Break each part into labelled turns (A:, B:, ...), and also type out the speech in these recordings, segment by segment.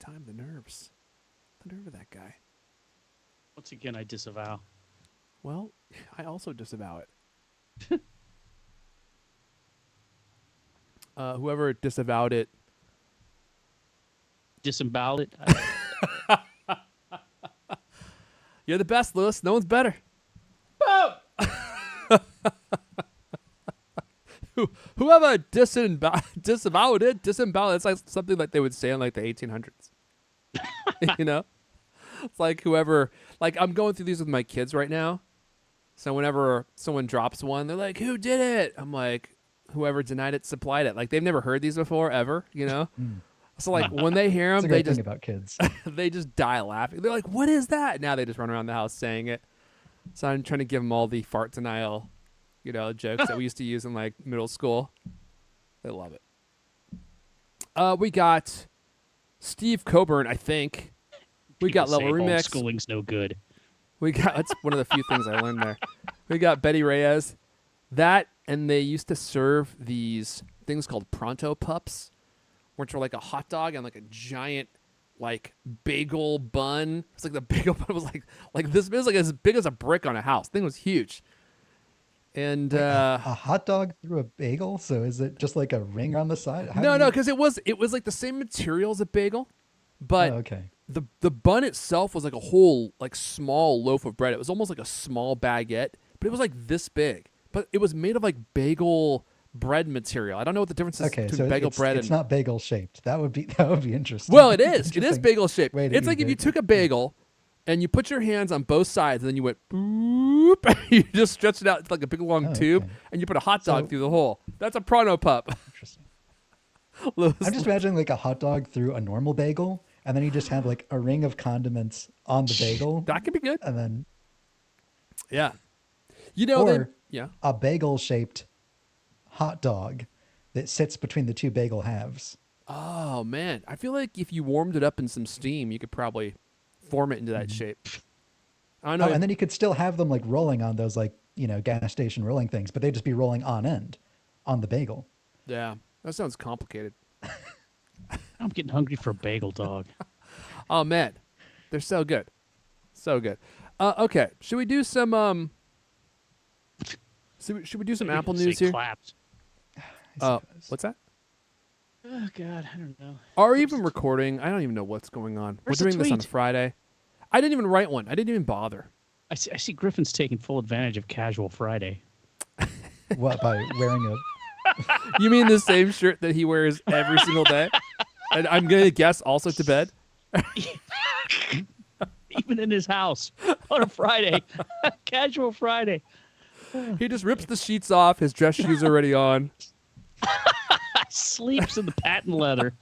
A: time. The nerves. The nerve of that guy.
B: Once again, I disavow.
A: Well, I also disavow it. Whoever disavowed it.
B: Disemboweled it.
A: You're the best, Lewis. No one's better. Boom! Whoever disavowed it, disemboweled. It's like something like they would say in like the 1800s. You know? It's like whoever, like I'm going through these with my kids right now. So whenever someone drops one, they're like, who did it? I'm like, whoever denied it, supplied it. Like they've never heard these before, ever, you know? So like when they hear them, they just
C: thing about kids.
A: they just die laughing. They're like, what is that? Now they just run around the house saying it. So I'm trying to give them all the fart denial, you know, jokes that we used to use in like middle school. They love it. We got Steve Coburn, I think. We got Level Remix.
B: Homeschooling's no good.
A: We got, that's one of the few things I learned there. We got Betty Reyes. That, and they used to serve these things called Pronto Pups, which were like a hot dog and like a giant like bagel bun. It's like the bagel bun was like this. It was like as big as a brick on a house. The thing was huge. And
C: a hot dog through a bagel. So is it just like a ring on the side?
A: No, because it was like the same material as a bagel, but
C: okay.
A: The bun itself was like a whole like small loaf of bread. It was almost like a small baguette, but it was like this big. But it was made of like bagel bread material. I don't know what the difference is between bagel bread
C: it's
A: and
C: not bagel shaped. That would be interesting.
A: Well, it is. It is bagel shaped.
C: Way to
A: It's
C: eat
A: like
C: a
A: if you
C: bagel.
A: took a bagel and you put your hands on both sides and then you went boop, and you just stretch it out like a big long tube,
C: okay.
A: and you put a hot dog through the hole. That's a Pronto Pup.
C: Interesting.
A: Lewis,
C: I'm just imagining like a hot dog through a normal bagel, and then you just have like a ring of condiments on the bagel,
A: that could be good.
C: and then
A: Yeah. You know,
C: or
A: yeah.
C: a bagel shaped hot dog that sits between the two bagel halves.
A: Oh man, I feel like if you warmed it up in some steam, you could probably form it into that shape. I don't know.
C: Oh, and then you could still have them like rolling on those like, gas station rolling things, but they'd just be rolling on end on the bagel.
A: Yeah, that sounds complicated.
B: I'm getting hungry for a bagel dog.
A: Oh man, they're so good, so good. Okay, should we do some should we do some Apple news here?
B: Claps.
C: I suppose.
A: What's that?
B: Oh God, I don't know.
A: Are we even recording? I don't even know what's going on.
B: Where's
A: We're
B: the
A: doing this on
B: tweet?
A: Friday. I didn't even write one. I didn't even bother.
B: I see Griffin's taking full advantage of Casual Friday.
C: What, by wearing a
A: You mean the same shirt that he wears every single day? And I'm going to guess also to bed?
B: Even in his house on a Friday. Casual Friday.
A: He just rips the sheets off. His dress shoes are already on.
B: Sleeps in the patent leather.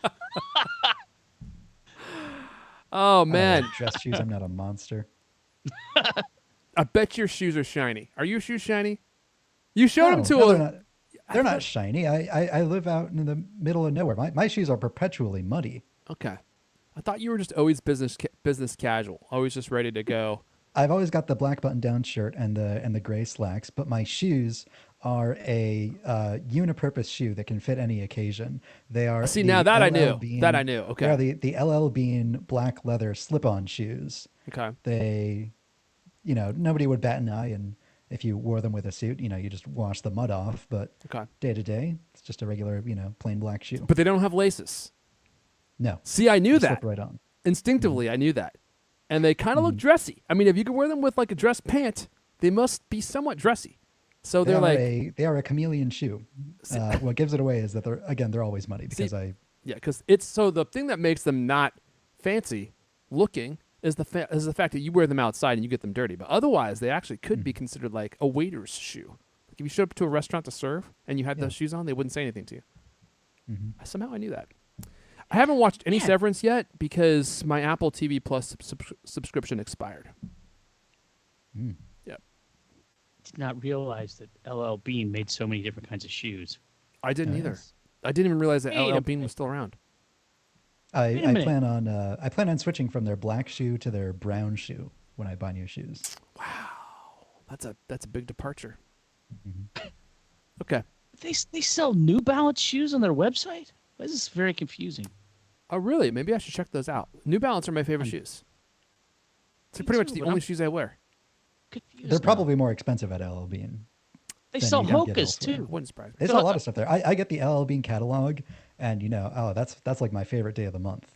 A: Oh,
C: I
A: man.
C: wear dress shoes. I'm not a monster.
A: I bet your shoes are shiny. Are your shoes shiny? You showed them to
C: no,
A: him.
C: they're not shiny. I live out in the middle of nowhere. My shoes are perpetually muddy.
A: Okay. I thought you were just always business casual, always just ready to go.
C: I've always got the black button-down shirt and the gray slacks, but my shoes are a unipurpose shoe that can fit any occasion. They are
A: See,
C: the
A: now that I knew.
C: LL Bean-
A: That I knew. Okay.
C: They are the LL Bean black leather slip-on shoes.
A: Okay.
C: They, nobody would bat an eye, and if you wore them with a suit, you just wash the mud off. But
A: Okay.
C: day to day, it's just a regular, plain black shoe.
A: But they don't have laces.
C: No,
A: See, I knew
C: they
A: that.
C: slip right on.
A: Instinctively, I knew that. And they kind of look dressy. I mean, if you could wear them with like a dress pant, they must be somewhat dressy. So they're like,
C: they are a chameleon shoe. What gives it away is that they're always muddy because
A: yeah, because it's so the thing that makes them not fancy looking is the fact that you wear them outside and you get them dirty. But otherwise, they actually could be considered like a waiter's shoe. Like if you showed up to a restaurant to serve and you had those shoes on, they wouldn't say anything to you. Somehow I knew that. I haven't watched any Severance yet because my Apple TV Plus subscription expired. Yep.
B: Did not realize that LL Bean made so many different kinds of shoes.
A: I didn't either.
C: Yes.
A: I didn't even realize that
B: Wait a
A: LL Bean was still around.
C: I
B: Wait a minute.
C: plan on switching from their black shoe to their brown shoe when I buy new shoes.
A: That's a big departure. Okay.
B: They sell New Balance shoes on their website? This is very confusing.
A: Oh, really? Maybe I should check those out. New Balance are my favorite shoes. It's
B: Me
A: pretty much
B: too,
A: the
B: but
A: only
B: I'm
A: shoes I wear.
B: confused
C: They're
B: now.
C: probably more expensive at LL Bean.
B: They
C: than
B: sell
C: you can get
B: Hokas
C: elsewhere.
B: too.
A: Wouldn't surprise me.
C: They sell a lot of stuff there. I get the LL Bean catalog, and that's like my favorite day of the month.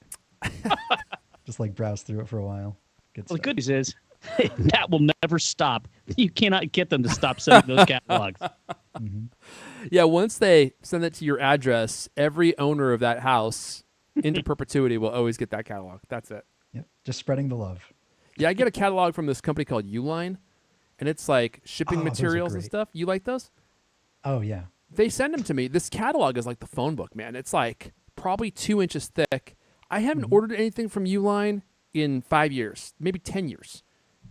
C: Just like browse through it for a while. Good
B: Well,
C: stuff.
B: the good news is that will never stop. You cannot get them to stop sending those catalogs.
A: Yeah, once they send it to your address, every owner of that house into perpetuity will always get that catalog. That's it.
C: Yep. Just spreading the love.
A: Yeah, I get a catalog from this company called Uline, and it's like shipping
C: Oh, those are
A: materials and
C: great.
A: stuff. You like those?
C: Oh yeah.
A: They send them to me. This catalog is like the phone book, man. It's like probably 2 inches thick. I haven't ordered anything from Uline in 5 years, maybe 10 years.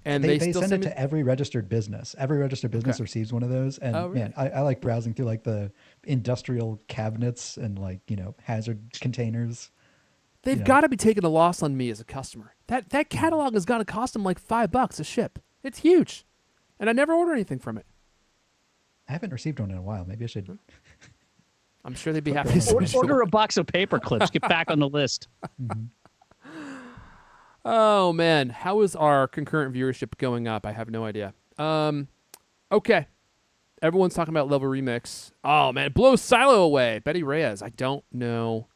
A: And
C: They
A: still
C: send it
A: me.
C: to every registered business. Every registered business receives one of those. And
A: Oh, really?
C: man, I like browsing through like the industrial cabinets and like, hazard containers.
A: They've
C: Yeah.
A: got to be taking a loss on me as a customer. That catalog has got to cost them like $5 a ship. It's huge. And I never order anything from it.
C: I haven't received one in a while. Maybe I should.
A: I'm sure they'd be happy to send you
B: Order a box of paper clips. Get back on the list.
A: Oh man, how is our concurrent viewership going up? I have no idea. Okay. Everyone's talking about Level Remix. Oh man, it blows Silo away. Betty Reyes. I don't know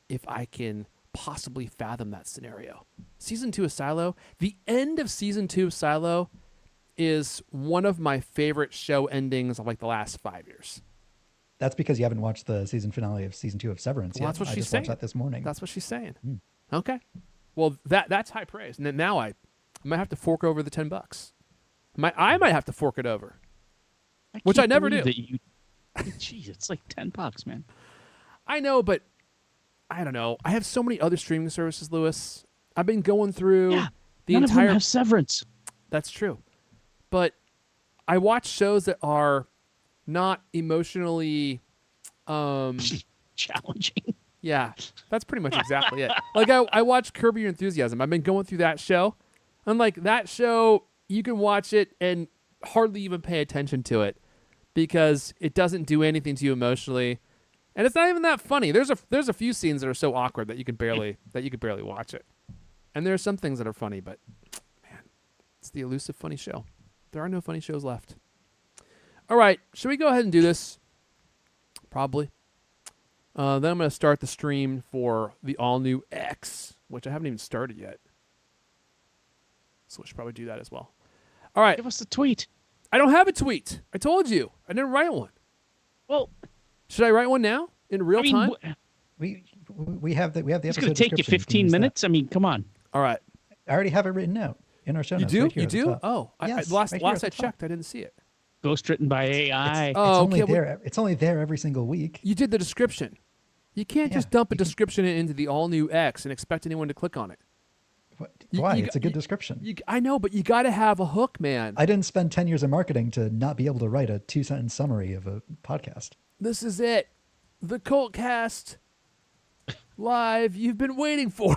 A: if I can possibly fathom that scenario. Season 2 of Silo. The end of Season 2 of Silo is one of my favorite show endings of like the last 5 years.
C: That's because you haven't watched the season finale of season 2 of Severance
A: Well,
C: yet.
A: that's what
C: I
A: she's
C: just watched
A: saying.
C: that this morning.
A: That's what she's saying. Okay. Well, that's high praise. And then now I might have to fork over the $10. I might have to fork it over. Which I
B: can't
A: never
B: believe
A: do.
B: that you- Jeez, it's like $10, man.
A: I know, but I don't know. I have so many other streaming services, Lewis. I've been going through
B: Yeah,
A: the
B: none
A: entire.
B: of them have Severance.
A: That's true, but I watch shows that are not emotionally.
B: Challenging.
A: Yeah, that's pretty much exactly it. Like I watch Curb Your Enthusiasm. I've been going through that show, and like that show, you can watch it and hardly even pay attention to it because it doesn't do anything to you emotionally, and it's not even that funny. There's a few scenes that are so awkward that you could barely watch it, and there are some things that are funny, but man, it's the elusive funny show. There are no funny shows left. All right, should we go ahead and do this? Probably. Then I'm going to start the stream for the all-new X, which I haven't even started yet. So we should probably do that as well. All right.
B: Give us the tweet.
A: I don't have a tweet. I told you. I didn't write one.
B: Well,
A: Should I write one now in real time?
C: We have the episode.
B: It's going to take you
C: description. can
B: 15
C: use that.
B: minutes. I mean, come on.
A: All right.
C: I already have it written out in our show
A: You
C: notes.
A: do?
C: right here
A: You
C: at the
A: do?
C: top.
A: Oh,
C: Yes,
A: last
C: right here at
A: I
C: the top.
A: checked, I didn't see it.
B: Ghostwritten by AI.
C: It's
A: Oh,
C: only
A: okay.
C: there. It's only there every single week.
A: You did the description. You can't
C: Yeah,
A: just dump a
C: you can-
A: description into the all-new X and expect anyone to click on it.
C: Why?
A: you
C: It's a
A: got-
C: good description.
A: I know, but you got to have a hook, man.
C: I didn't spend 10 years in marketing to not be able to write a 2-sentence summary of a podcast.
A: This is it. The CultCast live you've been waiting for.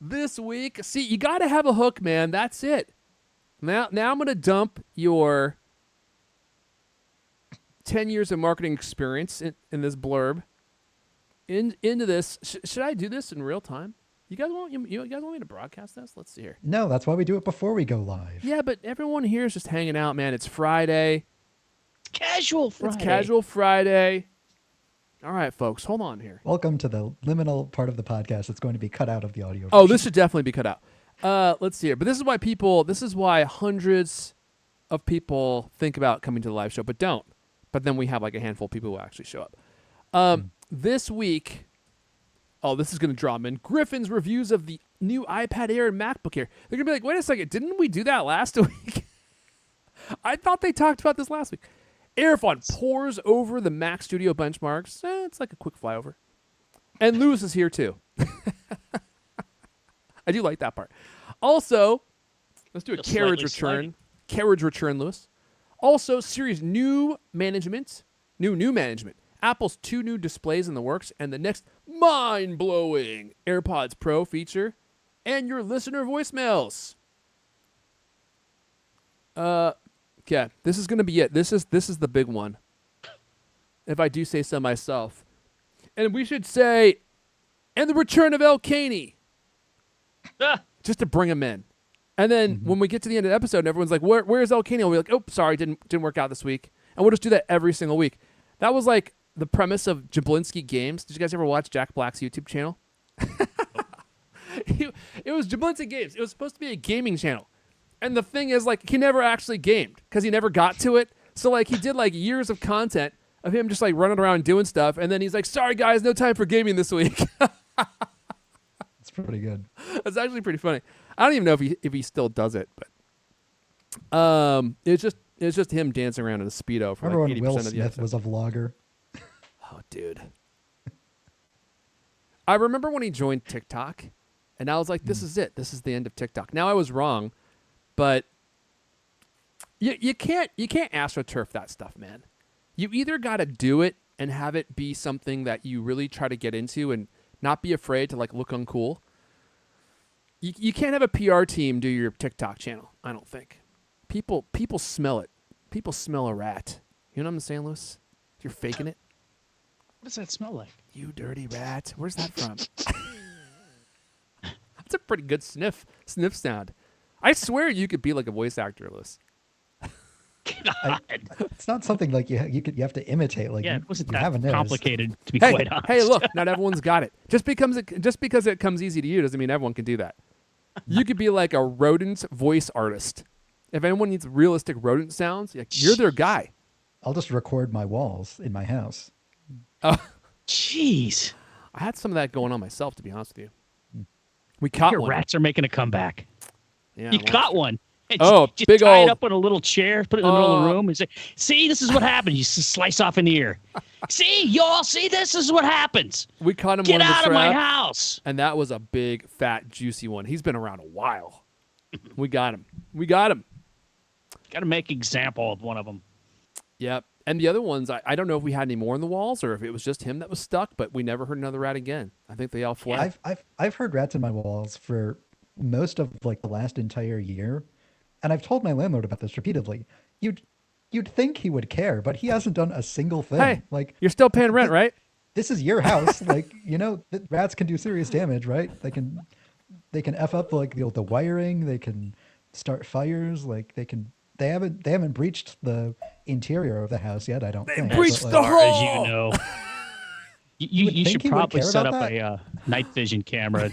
A: This week. See, you got to have a hook, man. That's it. Now I'm going to dump your 10 years of marketing experience in this blurb into this. Should I do this in real time? You guys want me to broadcast this? Let's see here.
C: No, that's why we do it before we go live.
A: Yeah, but everyone here is just hanging out, man. It's Friday.
B: Casual Friday.
A: It's casual Friday. All right, folks, hold on here.
C: Welcome to the liminal part of the podcast that's going to be cut out of the audio.
A: Oh,
C: version.
A: this should definitely be cut out. Let's see here. But this is why hundreds of people think about coming to the live show, but don't. But then we have like a handful of people who actually show up. This week, this is going to draw them in. Griffin's reviews of the new iPad Air and MacBook Air. They're going to be like, wait a second, didn't we do that last week? I thought they talked about this last week. Airfun pours over the Mac Studio benchmarks. It's like a quick flyover. And Lewis is here too. I do like that part. Also, let's do a
B: Feels
A: carriage
B: slightly
A: return.
B: sliding.
A: Carriage return, Lewis. Also, Siri's new management. New management. Apple's 2 new displays in the works, and the next mind-blowing AirPods Pro feature, and your listener voicemails. Okay, this is gonna be it. This is the big one. If I do say so myself. And we should say, and the return of El Caney, just to bring him in. And then when we get to the end of the episode and everyone's like, where's El Caney? We'll be like, oh, sorry, didn't work out this week. And we'll just do that every single week. That was like the premise of Jablinski Games. Did you guys ever watch Jack Black's YouTube channel? It was Jablinski Games. It was supposed to be a gaming channel. And the thing is, like, he never actually gamed because he never got to it. So, like, he did, like, years of content of him just, like, running around doing stuff. And then he's like, sorry, guys, no time for gaming this week.
C: It's pretty good.
A: It's actually pretty funny. I don't even know if he still does it, but it's just him dancing around in a Speedo for
C: Remember
A: like 80%
C: when Will
A: of the
C: Smith
A: episode.
C: was a vlogger?
A: Oh, dude. I remember when he joined TikTok, and I was like, this is it. This is the end of TikTok. Now, I was wrong, but you can't AstroTurf that stuff, man. You either got to do it and have it be something that you really try to get into and not be afraid to, like, look uncool. You can't have a PR team do your TikTok channel, I don't think. People smell it. People smell a rat. You know what I'm saying, Lewis? You're faking it.
B: What does that smell like?
A: You dirty rat. Where's that from? That's a pretty good sniff sound. I swear you could be like a voice actor, Lewis.
C: It's not something like you have to imitate. Like,
B: Yeah, it wasn't
C: you have a
B: that
C: nose.
B: complicated, to be quite honest.
A: Hey, look, not everyone's got it. Just because it comes easy to you doesn't mean everyone can do that. You could be like a rodent voice artist. If anyone needs realistic rodent sounds, you're their guy.
C: I'll just record my walls in my house.
B: Jeez.
A: I had some of that going on myself, to be honest with you. We caught
B: Your
A: one.
B: rats are making a comeback.
A: Yeah,
B: You
A: well,
B: got one. And
A: Oh,
B: just
A: big
B: tie
A: old-
B: it up in a little chair, put it in the middle of the room, and say, see, this is what happens. You slice off in the ear. See, y'all, see, this is what happens.
A: We caught him
B: Get
A: one in the
B: out of my
A: trap,
B: house.
A: and that was a big, fat, juicy one. He's been around a while. We got him. Got
B: to make example of one of them.
A: Yep. And the other ones, I don't know if we had any more in the walls or if it was just him that was stuck, but we never heard another rat again. I think they all fled.
C: I've heard rats in my walls for most of like the last entire year, and I've told my landlord about this repeatedly. You'd think he would care, but he hasn't done a single thing.
A: Hey,
C: like,
A: you're still paying rent, right?
C: this is your house. Like, rats can do serious damage, right? They can F up like the wiring. They can start fires. Like they haven't breached the interior of the house yet. I don't think.
A: breached
C: but,
A: the
C: like,
B: Or as
A: hole!
B: you know,
C: You would
B: you
C: think
B: should
C: he would
B: probably
C: care
B: set
C: about
B: up a night vision camera,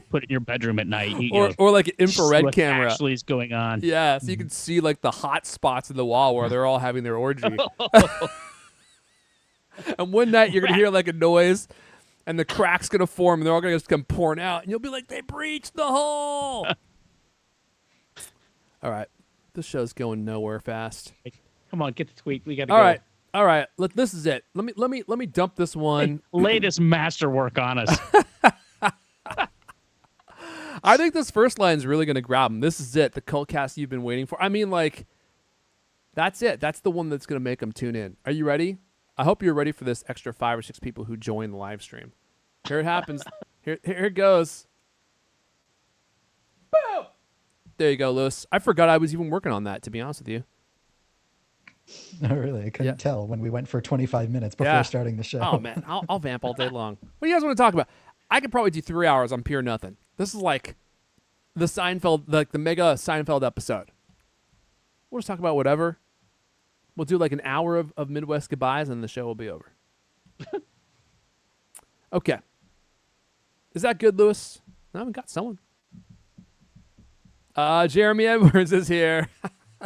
B: put it in your bedroom at night.
A: Or like an
B: see
A: infrared
B: what
A: camera.
B: actually is going on.
A: Yeah, so you can see like the hot spots in the wall where they're all having their orgy. And one night you're going to hear like a noise and the crack's going to form and they're all going to just come pouring out. And you'll be like, they breached the hole. All right. This show's going nowhere fast.
B: Come on, get the tweet. We got to
A: All
B: go.
A: right. All right. This is it. Let me dump this one.
B: Lay this masterwork on us.
A: I think this first line is really going to grab them. This is it. The CultCast you've been waiting for. I mean, like, that's it. That's the one that's going to make them tune in. Are you ready? I hope you're ready for this extra 5 or 6 people who join the live stream. Here it happens. Here it goes. Boom! There you go, Lewis. I forgot I was even working on that, to be honest with you.
C: No, really, I couldn't tell when we went for 25 minutes before
A: Yeah.
C: starting the show.
A: Oh, man. I'll vamp all day long. What do you guys want to talk about? I could probably do 3 hours on pure nothing. This is like the Seinfeld, like the mega Seinfeld episode. We'll just talk about whatever. We'll do like an hour of Midwest goodbyes and the show will be over. Okay. Is that good, Lewis? No, we got someone. Jeremy Edwards is here.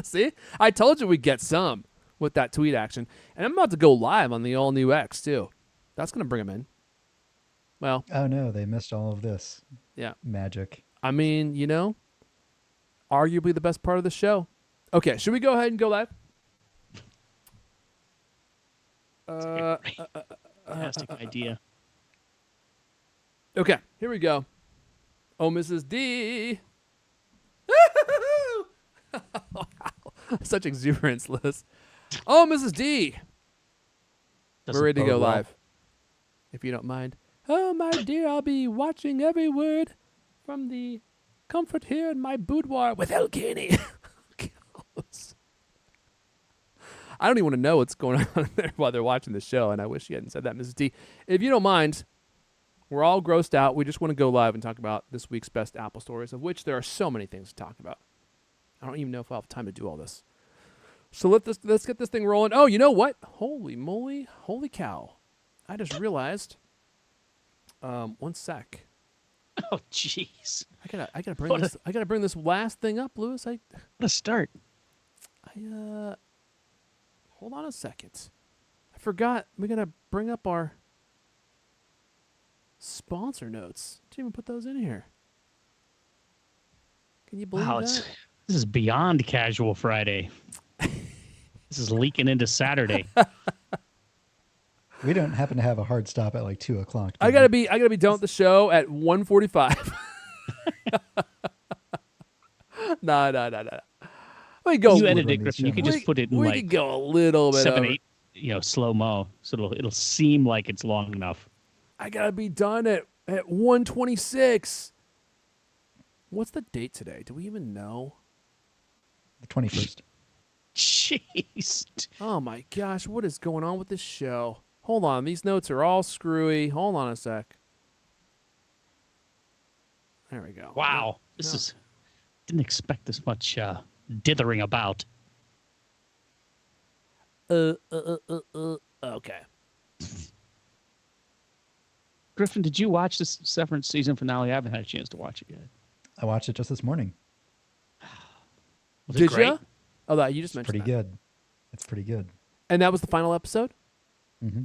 A: See? I told you we'd get some with that tweet action. And I'm about to go live on the all-new X, too. That's going to bring him in. Well,
C: Oh no, they missed all of this
A: yeah.
C: magic.
A: I mean, arguably the best part of the show. Okay, should we go ahead and go live?
B: Fantastic idea.
A: Okay, here we go. Oh, Mrs. D. Wow. Such exuberance, Liz. Oh, Mrs. D. We're ready to go live. If you don't mind. Oh, my dear, I'll be watching every word from the comfort here in my boudoir with El Caney. I don't even want to know what's going on there while they're watching the show, and I wish you hadn't said that, Mrs. D. If you don't mind, we're all grossed out. We just want to go live and talk about this week's best Apple stories, of which there are so many things to talk about. I don't even know if I'll have time to do all this. So let's get this thing rolling. Oh, you know what? Holy moly. Holy cow. I just realized. One sec.
B: Oh, jeez.
A: I gotta bring this last thing up, Lewis.
B: What a start.
A: Hold on a second. I forgot we gotta bring up our sponsor notes. Didn't even put those in here. Can you believe that?
B: This is beyond casual Friday. This is leaking into Saturday.
C: We don't happen to have a hard stop at like 2:00.
A: I gotta be done with the show at 1:45. No. We go.
B: You edit it, Griffin. You can just put it in
A: we
B: like
A: could go a little bit
B: 7,
A: over.
B: 8, slow mo, so it'll seem like it's long enough.
A: I gotta be done at 1:26. What's the date today? Do we even know?
C: The 21st.
B: Jeez.
A: Oh my gosh, what is going on with this show? Hold on, these notes are all screwy. Hold on a sec. There we go.
B: Wow. Didn't expect this much dithering about.
A: Okay.
B: Griffin, did you watch this Severance season finale? I haven't had a chance to watch it yet.
C: I watched it just this morning.
B: Was it
A: Did
B: great?
A: you? Oh, that you just mentioned
C: Pretty
A: that.
C: good. It's pretty good.
A: And that was the final episode?
C: Mm-hmm.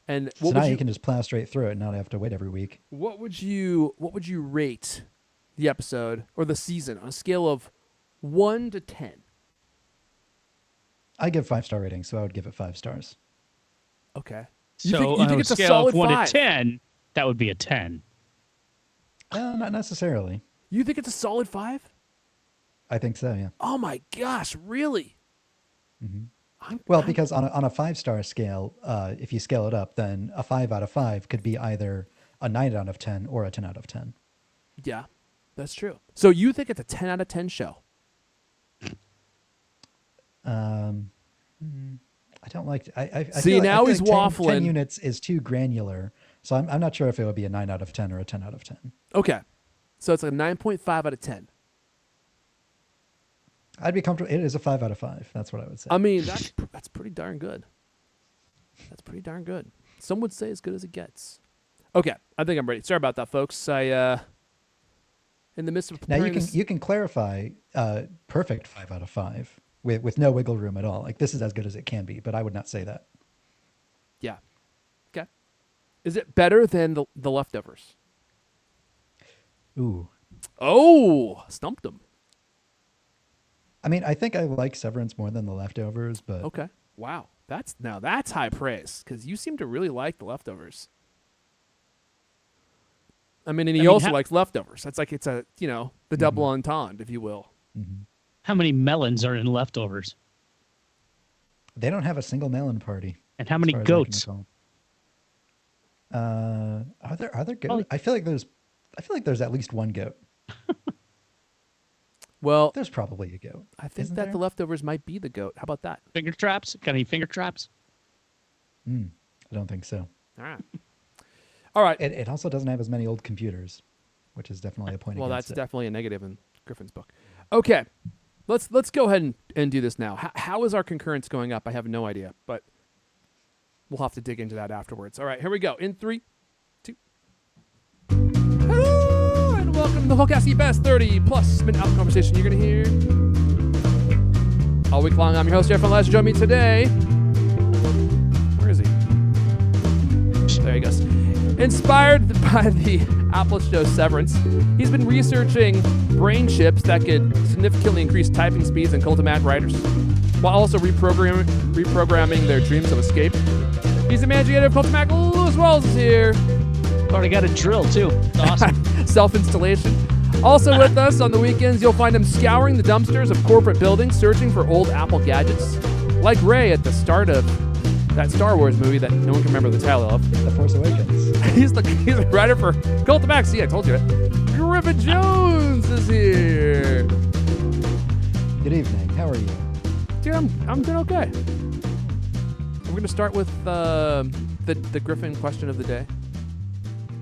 A: And
C: So now you can just plow straight through it and not have to wait every week.
A: What would you rate the episode or the season on a scale of 1 to 10?
C: I give 5-star ratings, so I would give it 5 stars.
A: Okay.
B: So
A: you think
B: on
A: it's a
B: scale
A: solid
B: of 1
A: 5?
B: to 10, that would be a 10.
C: Not necessarily.
A: You think it's a solid 5?
C: I think so, yeah.
A: Oh my gosh, really?
C: Mm-hmm. Well, because on a 5-star scale, if you scale it up, then a 5 out of 5 could be either a 9 out of 10 or a 10 out of 10.
A: Yeah, that's true. So you think it's a 10 out of 10 show?
C: I don't like. I
A: See,
C: feel
A: now
C: I feel
A: he's
C: like 10
A: waffling.
C: units is too granular, so I'm not sure if it would be a 9 out of 10 or a 10 out of 10.
A: Okay. So it's like a 9.5 out of 10.
C: I'd be comfortable. It is a 5 out of 5. That's what I would say.
A: I mean, that's pretty darn good. That's pretty darn good. Some would say as good as it gets. Okay, I think I'm ready. Sorry about that, folks. In the midst of
C: Now
A: preparing
C: you can clarify perfect 5 out of 5 with no wiggle room at all. Like this is as good as it can be, but I would not say that.
A: Yeah. Okay. Is it better than the leftovers?
C: Ooh.
A: Oh, stumped him.
C: I mean, I think I like Severance more than the leftovers, but
A: Okay. Wow. That's high praise because you seem to really like the leftovers. I mean, and he also likes leftovers. That's like it's a the double entendre, if you will.
C: Mm-hmm.
B: How many melons are in leftovers?
C: They don't have a single melon party.
B: And how many
C: as far as I
B: goats?
C: can recall. Are there goats?
B: Well,
C: I feel like there's at least one goat.
A: Well,
C: There's probably a goat.
A: I think
C: Isn't
A: that
C: there?
A: the leftovers might be the goat. How about that?
B: Finger traps? Got any finger traps?
C: I don't think so.
A: All right. All right.
C: It also doesn't have as many old computers, which is definitely a point
A: Well,
C: against
A: that's
C: it.
A: definitely a negative in Griffin's book. Okay. Let's go ahead and do this now. How is our concurrence going up? I have no idea, but we'll have to dig into that afterwards. All right, here we go. In 3, 2. Hello, and welcome to the CultCast, the best 30-plus minute Apple conversation you're going to hear. All week long, I'm your host, Jeff Unless. Join me today. Where is he? There he goes. Inspired by the Apple show Severance, he's been researching brain chips that could significantly increase typing speeds in Cultimac writers, while also reprogramming their dreams of escape. He's the managing editor of Cultimac. Lewis Wells is here.
B: Already got a drill, too. Awesome.
A: Self-installation. Also with us on the weekends, you'll find him scouring the dumpsters of corporate buildings, searching for old Apple gadgets. Like Ray at the start of that Star Wars movie that no one can remember the title of.
C: The Force Awakens.
A: He's the writer for Cultimac. See, I told you it. Griffin Jones is here.
C: Good evening. How are you?
A: Dude, I'm doing okay. We're going to start with the Griffin question of the day.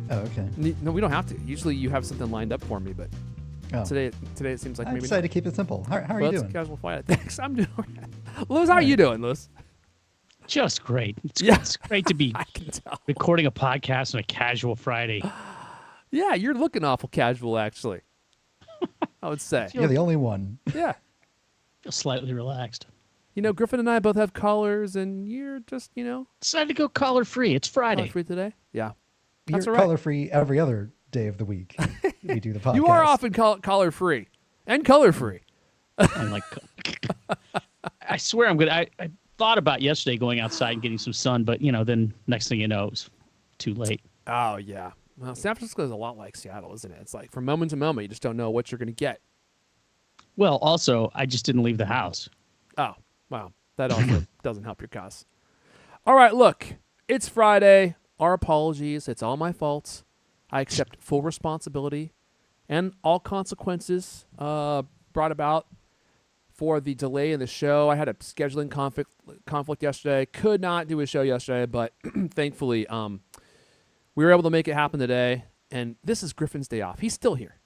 C: Oh, okay.
A: No, we don't have to. Usually you have something lined up for me, but today it seems like
C: I
A: maybe
C: decided
A: not.
C: to keep it simple. How are
A: Well,
C: you
A: it's
C: doing?
A: casual flight. Thanks. I'm doing all right. Lewis, how are you doing, Lewis?
B: Just great.
A: Yeah.
B: It's great to be
A: I can tell.
B: recording a podcast on a casual Friday.
A: Yeah, you're looking awful casual, actually. I would say.
C: You're the only one.
A: Yeah.
B: Feel slightly relaxed.
A: You know, Griffin and I both have collars, and you're just,
B: Decided to go collar free. It's Friday.
A: free today. Yeah. That's
C: You're
A: all right.
C: color free every other day of the week. We do the podcast.
A: You are often collar free and color free.
B: I'm like, I swear I thought about yesterday going outside and getting some sun, but then next thing you know, it was too late.
A: Oh, yeah. Well, San Francisco is a lot like Seattle, isn't it? It's like from moment to moment, you just don't know what you're going to get.
B: Well, also, I just didn't leave the house.
A: Oh, wow. That also doesn't help your cause. All right, look. It's Friday. Our apologies. It's all my fault. I accept full responsibility and all consequences brought about for the delay in the show. I had a scheduling conflict yesterday. Could not do a show yesterday, but thankfully we were able to make it happen today. And this is Griffin's day off. He's still here.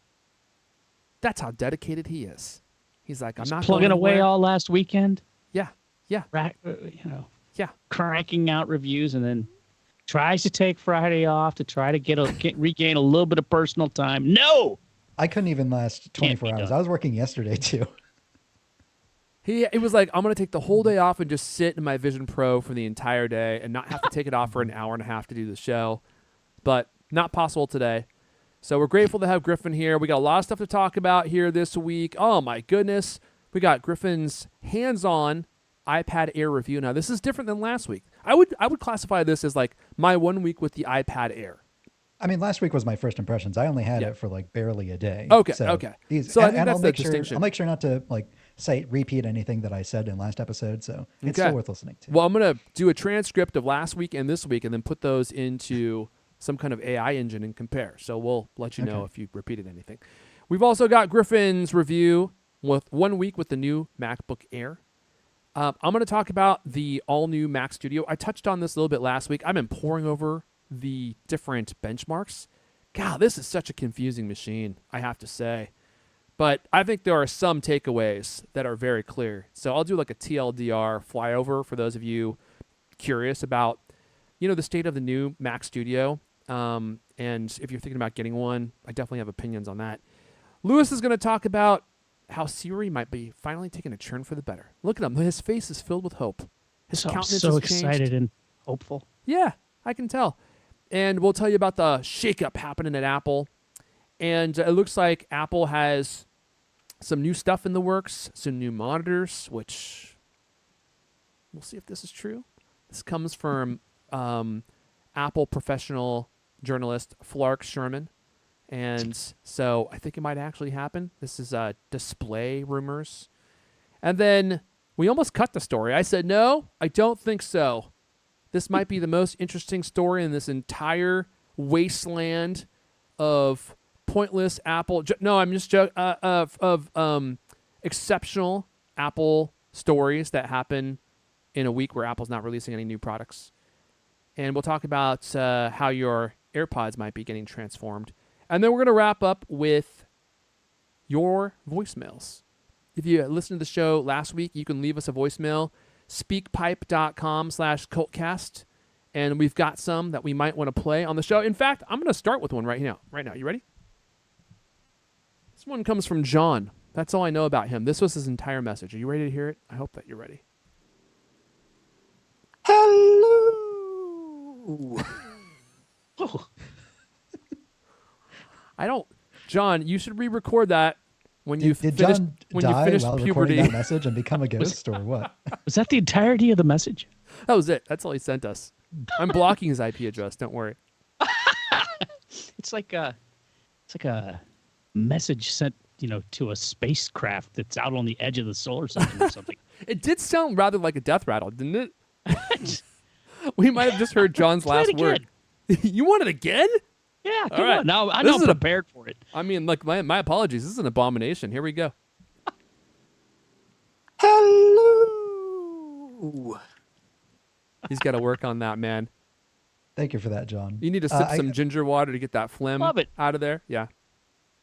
A: That's how dedicated he is. He's like, I'm not
B: plugging
A: going
B: away
A: anywhere.
B: all last weekend.
A: Yeah.
B: Yeah, cranking out reviews, and then tries to take Friday off to try to regain a little bit of personal time. No,
C: I couldn't even last 24 hours. I was working yesterday too.
A: He was like, I'm going to take the whole day off and just sit in my Vision Pro for the entire day and not have to take it off for an hour and a half to do the show. But not possible today. So we're grateful to have Griffin here. We got a lot of stuff to talk about here this week. Oh, my goodness. We got Griffin's hands-on iPad Air review. Now, this is different than last week. I would classify this as like my 1 week with the iPad Air.
C: I mean, last week was my first impressions. I only had it for like barely a day.
A: Okay,
C: So
A: okay.
C: These,
A: I think that's
C: I'll
A: the
C: make sure,
A: distinction.
C: I'll make sure not to repeat anything that I said in last episode. So it's
A: Okay.
C: still worth listening to.
A: Well, I'm going to do a transcript of last week and this week and then put those into some kind of AI engine and compare. So we'll let you know if you repeated anything. We've also got Griffin's review with 1 week with the new MacBook Air. I'm going to talk about the all-new Mac Studio. I touched on this a little bit last week. I've been poring over the different benchmarks. God, this is such a confusing machine, I have to say. But I think there are some takeaways that are very clear. So I'll do like a TLDR flyover for those of you curious about, the state of the new Mac Studio. And if you're thinking about getting one, I definitely have opinions on that. Lewis is going to talk about how Siri might be finally taking a turn for the better. Look at him. His face is filled with hope. His countenance
B: so
A: has
B: excited
A: changed.
B: and hopeful.
A: Yeah, I can tell. And we'll tell you about the shakeup happening at Apple. And it looks like Apple has some new stuff in the works, some new monitors, which we'll see if this is true. This comes from Apple professional journalist Flark Sherman. And so I think it might actually happen. This is display rumors. And then we almost cut the story. I said, no, I don't think so. This might be the most interesting story in this entire wasteland of pointless Apple. I'm just joking. Of exceptional Apple stories that happen in a week where Apple's not releasing any new products. And we'll talk about how your AirPods might be getting transformed. And then we're going to wrap up with your voicemails. If you listened to the show last week, you can leave us a voicemail, speakpipe.com/cultcast. And we've got some that we might want to play on the show. In fact, I'm going to start with one right now. You ready? This one comes from John. That's all I know about him. This was his entire message. Are you ready to hear it? I hope that you're ready. Hello.
B: Oh.
A: John, you should re-record that when
C: Did John die
A: finish
C: while
A: puberty.
C: recording that message and become a ghost or what?
B: Was that the entirety of the message?
A: That was it. That's all he sent us. I'm blocking his IP address. Don't worry.
B: It's like a message sent, to a spacecraft that's out on the edge of the solar system or something.
A: It did sound rather like a death rattle, didn't it? We might have just heard John's last word. You want it again?
B: Yeah, come
A: right.
B: on. Now I'm
A: This is
B: prepared for it.
A: I mean, like my apologies. This is an abomination. Here we go. Hello. Ooh. He's got to work on that, man.
C: Thank you for that, John.
A: You need to sip some ginger water to get that phlegm out of there. Yeah.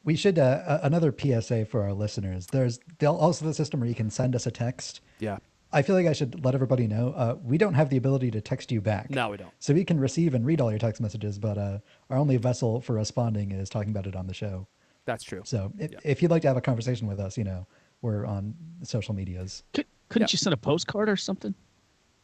C: We should another PSA for our listeners. There's also the system where you can send us a text.
A: Yeah.
C: I feel like I should let everybody know we don't have the ability to text you back.
A: No, we don't.
C: So we can receive and read all your text messages, but our only vessel for responding is talking about it on the show.
A: That's true.
C: So if you'd like to have a conversation with us, we're on social medias.
B: Couldn't you send a postcard or something?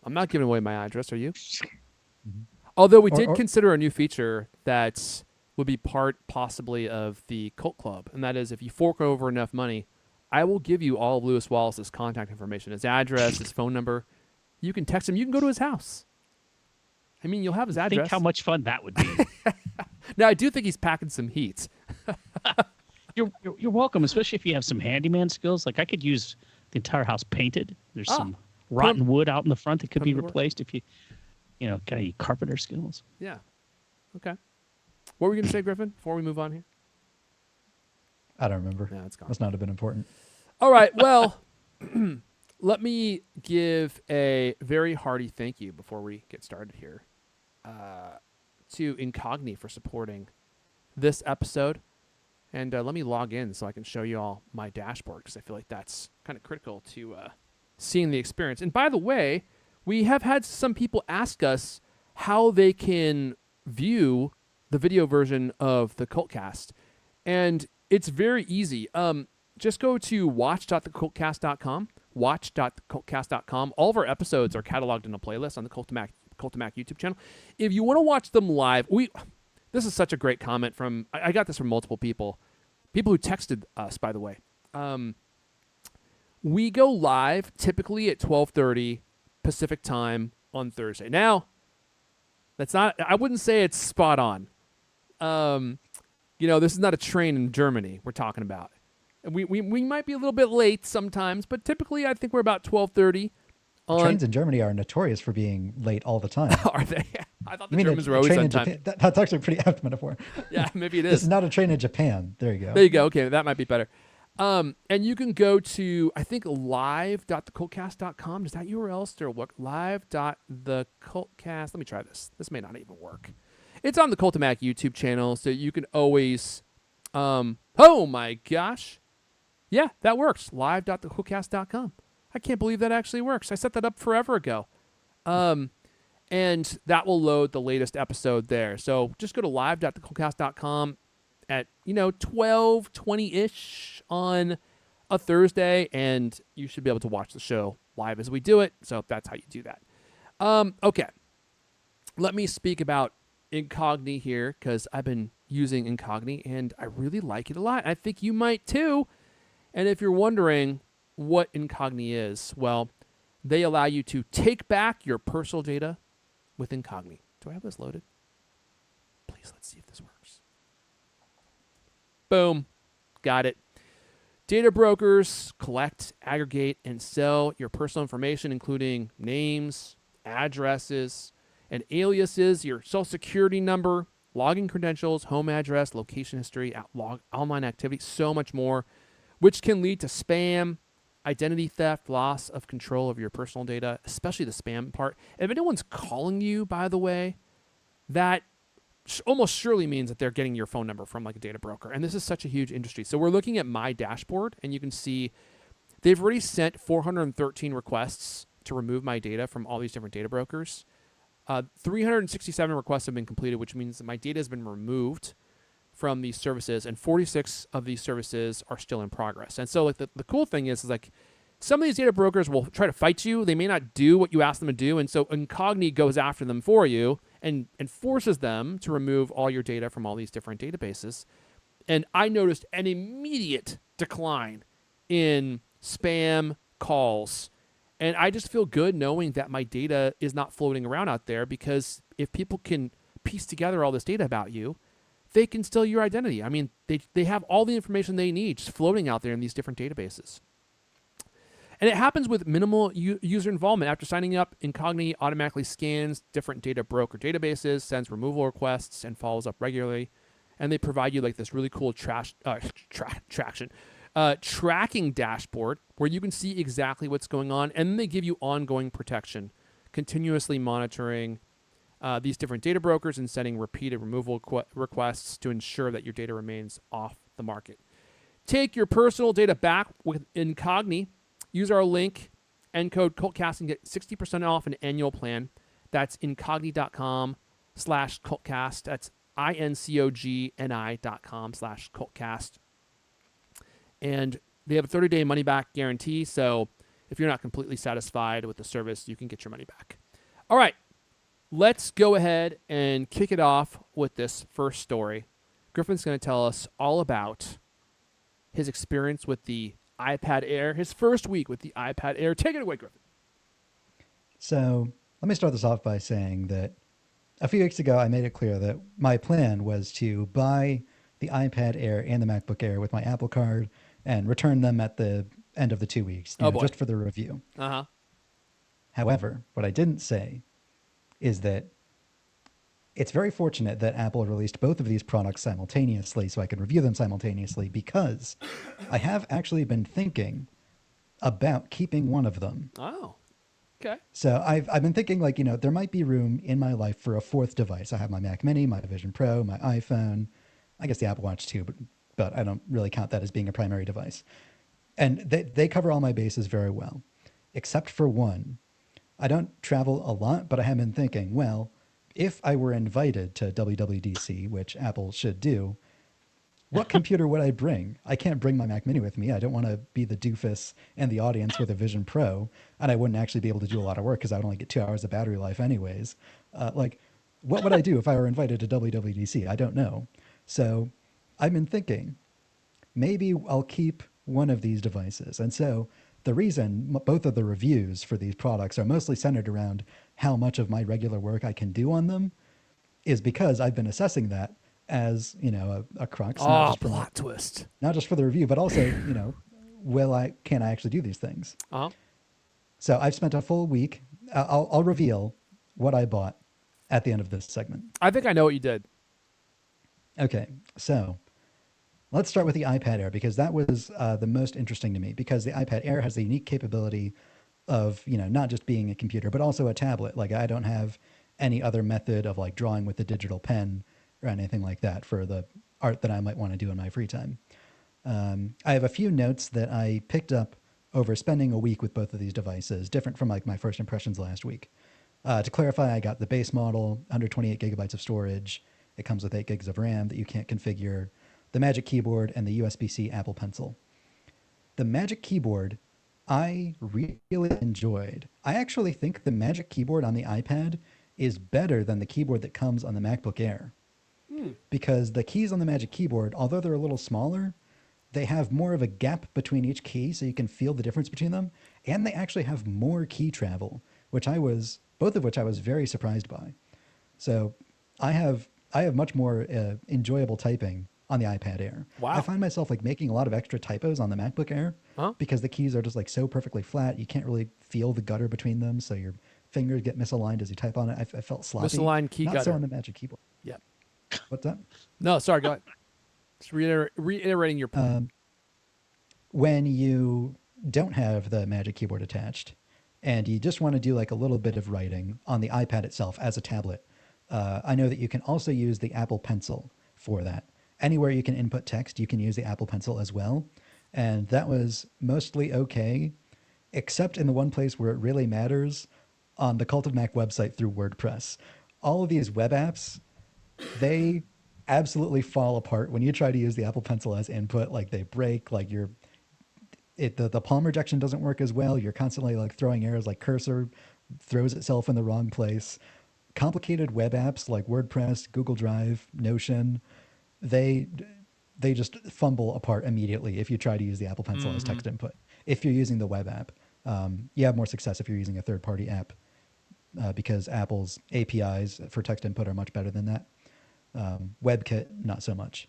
A: I'm not giving away my address. Are you? Mm-hmm. Although we did consider a new feature that would be part possibly of the Cult Club, and that is if you fork over enough money, I will give you all of Lewis Wallace's contact information, his address, his phone number. You can text him. You can go to his house. I mean, you'll have his address.
B: Think how much fun that would be.
A: Now, I do think he's packing some heat.
B: You're welcome, especially if you have some handyman skills. Like I could use the entire house painted. There's some rotten wood out in the front that could be replaced if you got any carpenter skills.
A: Yeah. Okay. What were you going to say, Griffin, before we move on here?
C: I don't remember.
A: Yeah, it's gone.
C: Must not have been important.
A: All right. Well, let me give a very hearty thank you before we get started here to Incogni for supporting this episode. And let me log in so I can show you all my dashboard because I feel like that's kind of critical to seeing the experience. And by the way, we have had some people ask us how they can view the video version of the CultCast. And it's very easy. Just go to watch.thecultcast.com, watch.thecultcast.com. All of our episodes are cataloged in a playlist on the Cult-to-Mac YouTube channel. If you want to watch them live, this is such a great comment from, I got this from multiple people who texted us, by the way. We go live typically at 12:30 Pacific time on Thursday. Now, I wouldn't say it's spot on. This is not a train in Germany we're talking about. We might be a little bit late sometimes, but typically I think we're about 12:30.
C: Trains in Germany are notorious for being late all the time.
A: Are they? I thought the Germans were always on time.
C: That's actually a pretty apt metaphor.
A: Yeah, maybe it is.
C: This is not a train in Japan. There you go.
A: There you go. Okay, that might be better. And you can go to, I think, live.thecultcast.com. Does that URL still work? Live.thecultcast. Let me try this. This may not even work. It's on the Cult-to-Mac YouTube channel, so you can always... oh, my gosh. Yeah, that works. Live.thecultcast.com. I can't believe that actually works. I set that up forever ago. And that will load the latest episode there. So just go to live.thecultcast.com at 12:20-ish on a Thursday, and you should be able to watch the show live as we do it. So that's how you do that. Okay. Let me speak about Incogni here because I've been using Incogni, and I really like it a lot. I think you might too. And if you're wondering what Incogni is, well, they allow you to take back your personal data with Incogni. Do I have this loaded? Please, let's see if this works. Boom. Got it. Data brokers collect, aggregate, and sell your personal information, including names, addresses, and aliases, your social security number, login credentials, home address, location history, online activity, so much more, which can lead to spam, identity theft, loss of control of your personal data, especially the spam part. If anyone's calling you, by the way, that almost surely means that they're getting your phone number from like a data broker. And this is such a huge industry. So we're looking at my dashboard, and you can see they've already sent 413 requests to remove my data from all these different data brokers. 367 requests have been completed, which means that my data has been removed from these services, and 46 of these services are still in progress. And so like the cool thing is like some of these data brokers will try to fight you. They may not do what you ask them to do. And so Incogni goes after them for you and forces them to remove all your data from all these different databases. And I noticed an immediate decline in spam calls. And I just feel good knowing that my data is not floating around out there, because if people can piece together all this data about you, they can steal your identity. I mean, they have all the information they need just floating out there in these different databases. And it happens with minimal user involvement. After signing up, Incogni automatically scans different data broker databases, sends removal requests, and follows up regularly. And they provide you like this really cool traction. tracking dashboard where you can see exactly what's going on, and then they give you ongoing protection, continuously monitoring these different data brokers and sending repeated removal requests to ensure that your data remains off the market. Take your personal data back with Incogni. Use our link and code CultCast and get 60% off an annual plan. That's incogni.com/CultCast. That's incogni.com/CultCast. And they have a 30-day money-back guarantee, so if you're not completely satisfied with the service, you can get your money back. All right, let's go ahead and kick it off with this first story. Griffin's going to tell us all about his experience with the iPad Air, his first week with the iPad Air. Take it away, Griffin.
C: So let me start this off by saying that a few weeks ago, I made it clear that my plan was to buy the iPad Air and the MacBook Air with my Apple Card and return them at the end of the 2 weeks, just for the review.
A: Uh-huh.
C: However, what I didn't say is that it's very fortunate that Apple released both of these products simultaneously so I could review them simultaneously, because I have actually been thinking about keeping one of them.
A: Oh, okay.
C: So I've been thinking, like, there might be room in my life for a fourth device. I have my Mac Mini, my Vision Pro, my iPhone, I guess the Apple Watch too, but I don't really count that as being a primary device. And they cover all my bases very well, except for one. I don't travel a lot, but I have been thinking, well, if I were invited to WWDC, which Apple should do, what computer would I bring? I can't bring my Mac Mini with me. I don't want to be the doofus in the audience with a Vision Pro, and I wouldn't actually be able to do a lot of work because I would only get 2 hours of battery life anyways. What would I do if I were invited to WWDC? I don't know. So I've been thinking, maybe I'll keep one of these devices. And so the reason both of the reviews for these products are mostly centered around how much of my regular work I can do on them is because I've been assessing that as, a crux.
A: Plot twist.
C: Not just for the review, but also, can I actually do these things?
A: Uh-huh.
C: So I've spent a full week. I'll reveal what I bought at the end of this segment.
A: I think I know what you did.
C: Okay, so let's start with the iPad Air, because that was the most interesting to me, because the iPad Air has the unique capability of, not just being a computer, but also a tablet. Like, I don't have any other method of like drawing with a digital pen or anything like that for the art that I might want to do in my free time. I have a few notes that I picked up over spending a week with both of these devices, different from like my first impressions last week. To clarify, I got the base model, 128 gigabytes of storage. It comes with 8 gigs of RAM that you can't configure, the Magic Keyboard, and the USB-C Apple Pencil. The Magic Keyboard, I really enjoyed. I actually think the Magic Keyboard on the iPad is better than the keyboard that comes on the MacBook Air. Because the keys on the Magic Keyboard, although they're a little smaller, they have more of a gap between each key so you can feel the difference between them. And they actually have more key travel, both of which I was very surprised by. So I have much more enjoyable typing on the iPad Air.
A: Wow.
C: I find myself like making a lot of extra typos on the MacBook Air because the keys are just like so perfectly flat. You can't really feel the gutter between them, so your fingers get misaligned as you type on it. I felt sloppy.
A: Misaligned key
C: Not
A: gutter.
C: so on the Magic Keyboard.
A: Yep.
C: What's that?
A: No, sorry, go ahead. Just reiterating your point.
C: When you don't have the Magic Keyboard attached and you just want to do like a little bit of writing on the iPad itself as a tablet, I know that you can also use the Apple Pencil for that. Anywhere you can input text, you can use the Apple Pencil as well. And that was mostly okay, except in the one place where it really matters, on the Cult of Mac website through WordPress. All of these web apps, they absolutely fall apart when you try to use the Apple Pencil as input. Like, they break, like the palm rejection doesn't work as well. You're constantly like throwing errors, like cursor throws itself in the wrong place. Complicated web apps like WordPress, Google Drive, Notion, they just fumble apart immediately if you try to use the Apple Pencil as text input. If you're using the web app, you have more success if you're using a third-party app because Apple's APIs for text input are much better than that. WebKit, not so much.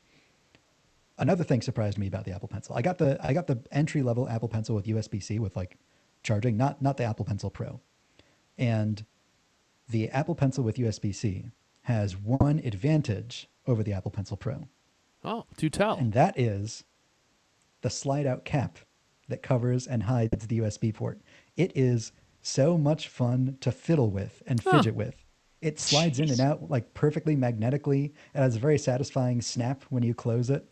C: Another thing surprised me about the Apple Pencil. I got the entry-level Apple Pencil with USB-C with like charging, not the Apple Pencil Pro. And the Apple Pencil with USB-C has one advantage over the Apple Pencil Pro.
A: Oh, do tell.
C: And that is the slide out cap that covers and hides the USB port. It is so much fun to fiddle with and fidget with. It slides in and out like perfectly magnetically. It has a very satisfying snap when you close it.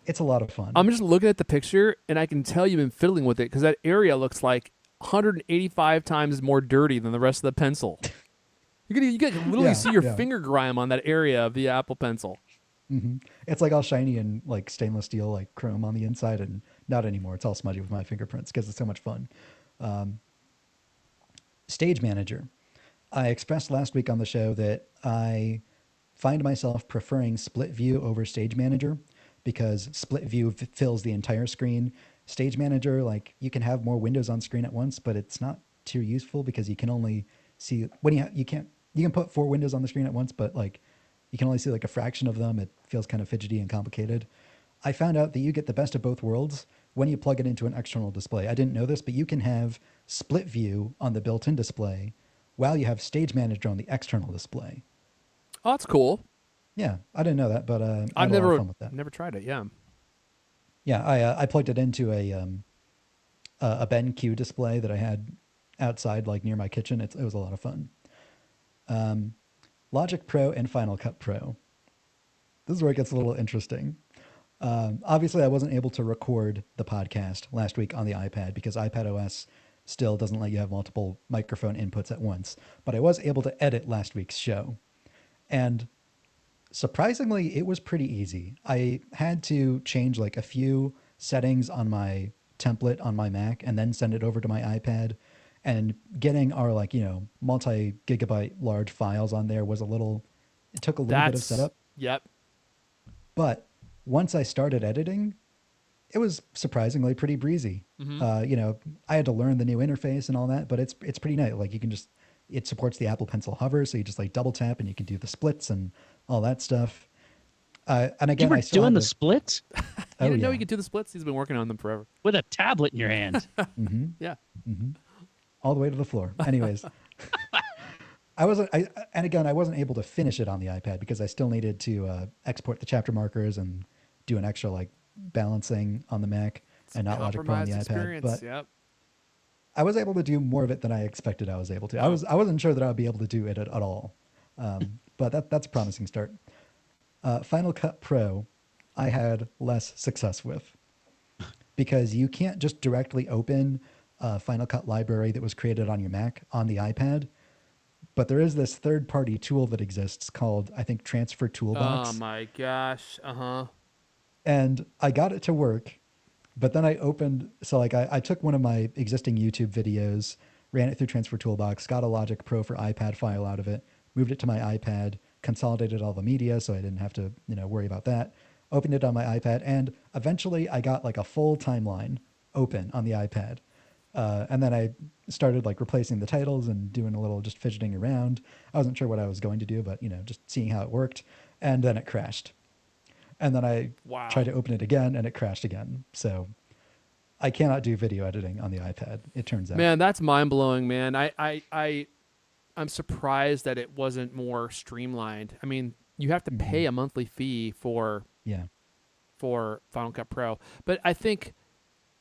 C: It's a lot of fun.
A: I'm just looking at the picture, and I can tell you've been fiddling with it because that area looks like 185 times more dirty than the rest of the pencil. You can literally see your finger grime on that area of the Apple Pencil.
C: Mm-hmm. It's like all shiny and like stainless steel, like chrome on the inside, and not anymore. It's all smudgy with my fingerprints because it's so much fun. Stage Manager. I expressed last week on the show that I find myself preferring split view over Stage Manager because split view fills the entire screen. Stage Manager, like you can have more windows on screen at once, but it's not too useful because you can only see when you can put 4 windows on the screen at once, but like you can only see like a fraction of them. It feels kind of fidgety and complicated. I found out that you get the best of both worlds when you plug it into an external display. I didn't know this, but you can have split view on the built-in display while you have Stage Manager on the external display.
A: Oh, that's cool.
C: Yeah, I didn't know that, but
A: I've
C: had a lot of fun with that.
A: never tried it. Yeah.
C: Yeah, I plugged it into a BenQ display that I had outside, like near my kitchen. It was a lot of fun. Logic Pro and Final Cut Pro. This is where it gets a little interesting. Obviously, I wasn't able to record the podcast last week on the iPad because iPadOS still doesn't let you have multiple microphone inputs at once. But I was able to edit last week's show. And surprisingly, it was pretty easy. I had to change like a few settings on my template on my Mac and then send it over to my iPad. And getting our multi-gigabyte large files on there was it took a little bit of setup.
A: Yep.
C: But once I started editing, it was surprisingly pretty breezy. Mm-hmm. I had to learn the new interface and all that, but it's pretty nice. Like it supports the Apple Pencil hover, so you just like double tap and you can do the splits and all that stuff. And again,
B: you were doing the splits?
A: You didn't know you could do the splits? He's been working on them forever.
B: With a tablet in your hand.
C: Mm-hmm.
A: Yeah.
C: Mm-hmm. All the way to the floor. Anyways, I wasn't able to finish it on the iPad because I still needed to export the chapter markers and do an extra like balancing on the Mac and not Logic Pro on the iPad. But
A: yep.
C: I was able to do more of it than I expected I was able to. I wasn't sure that I would be able to do it at all. But that's a promising start. Final Cut Pro, I had less success with because you can't just directly open a Final Cut library that was created on your Mac on the iPad. But there is this third-party tool that exists called, I think, Transfer Toolbox.
A: Oh my gosh. Uh-huh.
C: And I got it to work, but then I I took one of my existing YouTube videos, ran it through Transfer Toolbox, got a Logic Pro for iPad file out of it, moved it to my iPad, consolidated all the media so I didn't have to, worry about that, opened it on my iPad, and eventually I got like a full timeline open on the iPad. And then I started like replacing the titles and doing a little just fidgeting around. I wasn't sure what I was going to do, but just seeing how it worked. And then it crashed. And then I tried to open it again and it crashed again. So I cannot do video editing on the iPad, it turns out.
A: Man, that's mind blowing, man. I'm surprised that it wasn't more streamlined. I mean, you have to pay a monthly fee for Final Cut Pro. But I think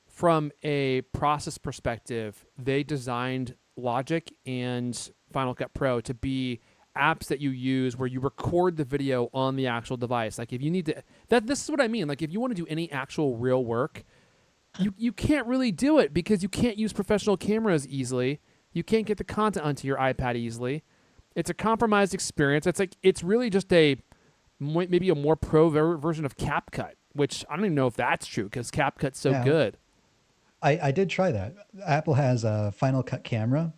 A: from a process perspective, they designed Logic and Final Cut Pro to be apps that you use where you record the video on the actual device. Like if you need to, this is what I mean. Like if you want to do any actual real work, you can't really do it because you can't use professional cameras easily. You can't get the content onto your iPad easily. It's a compromised experience. It's really just maybe a more pro version of CapCut, which I don't even know if that's true because CapCut's so good.
C: I did try that. Apple has a Final Cut camera,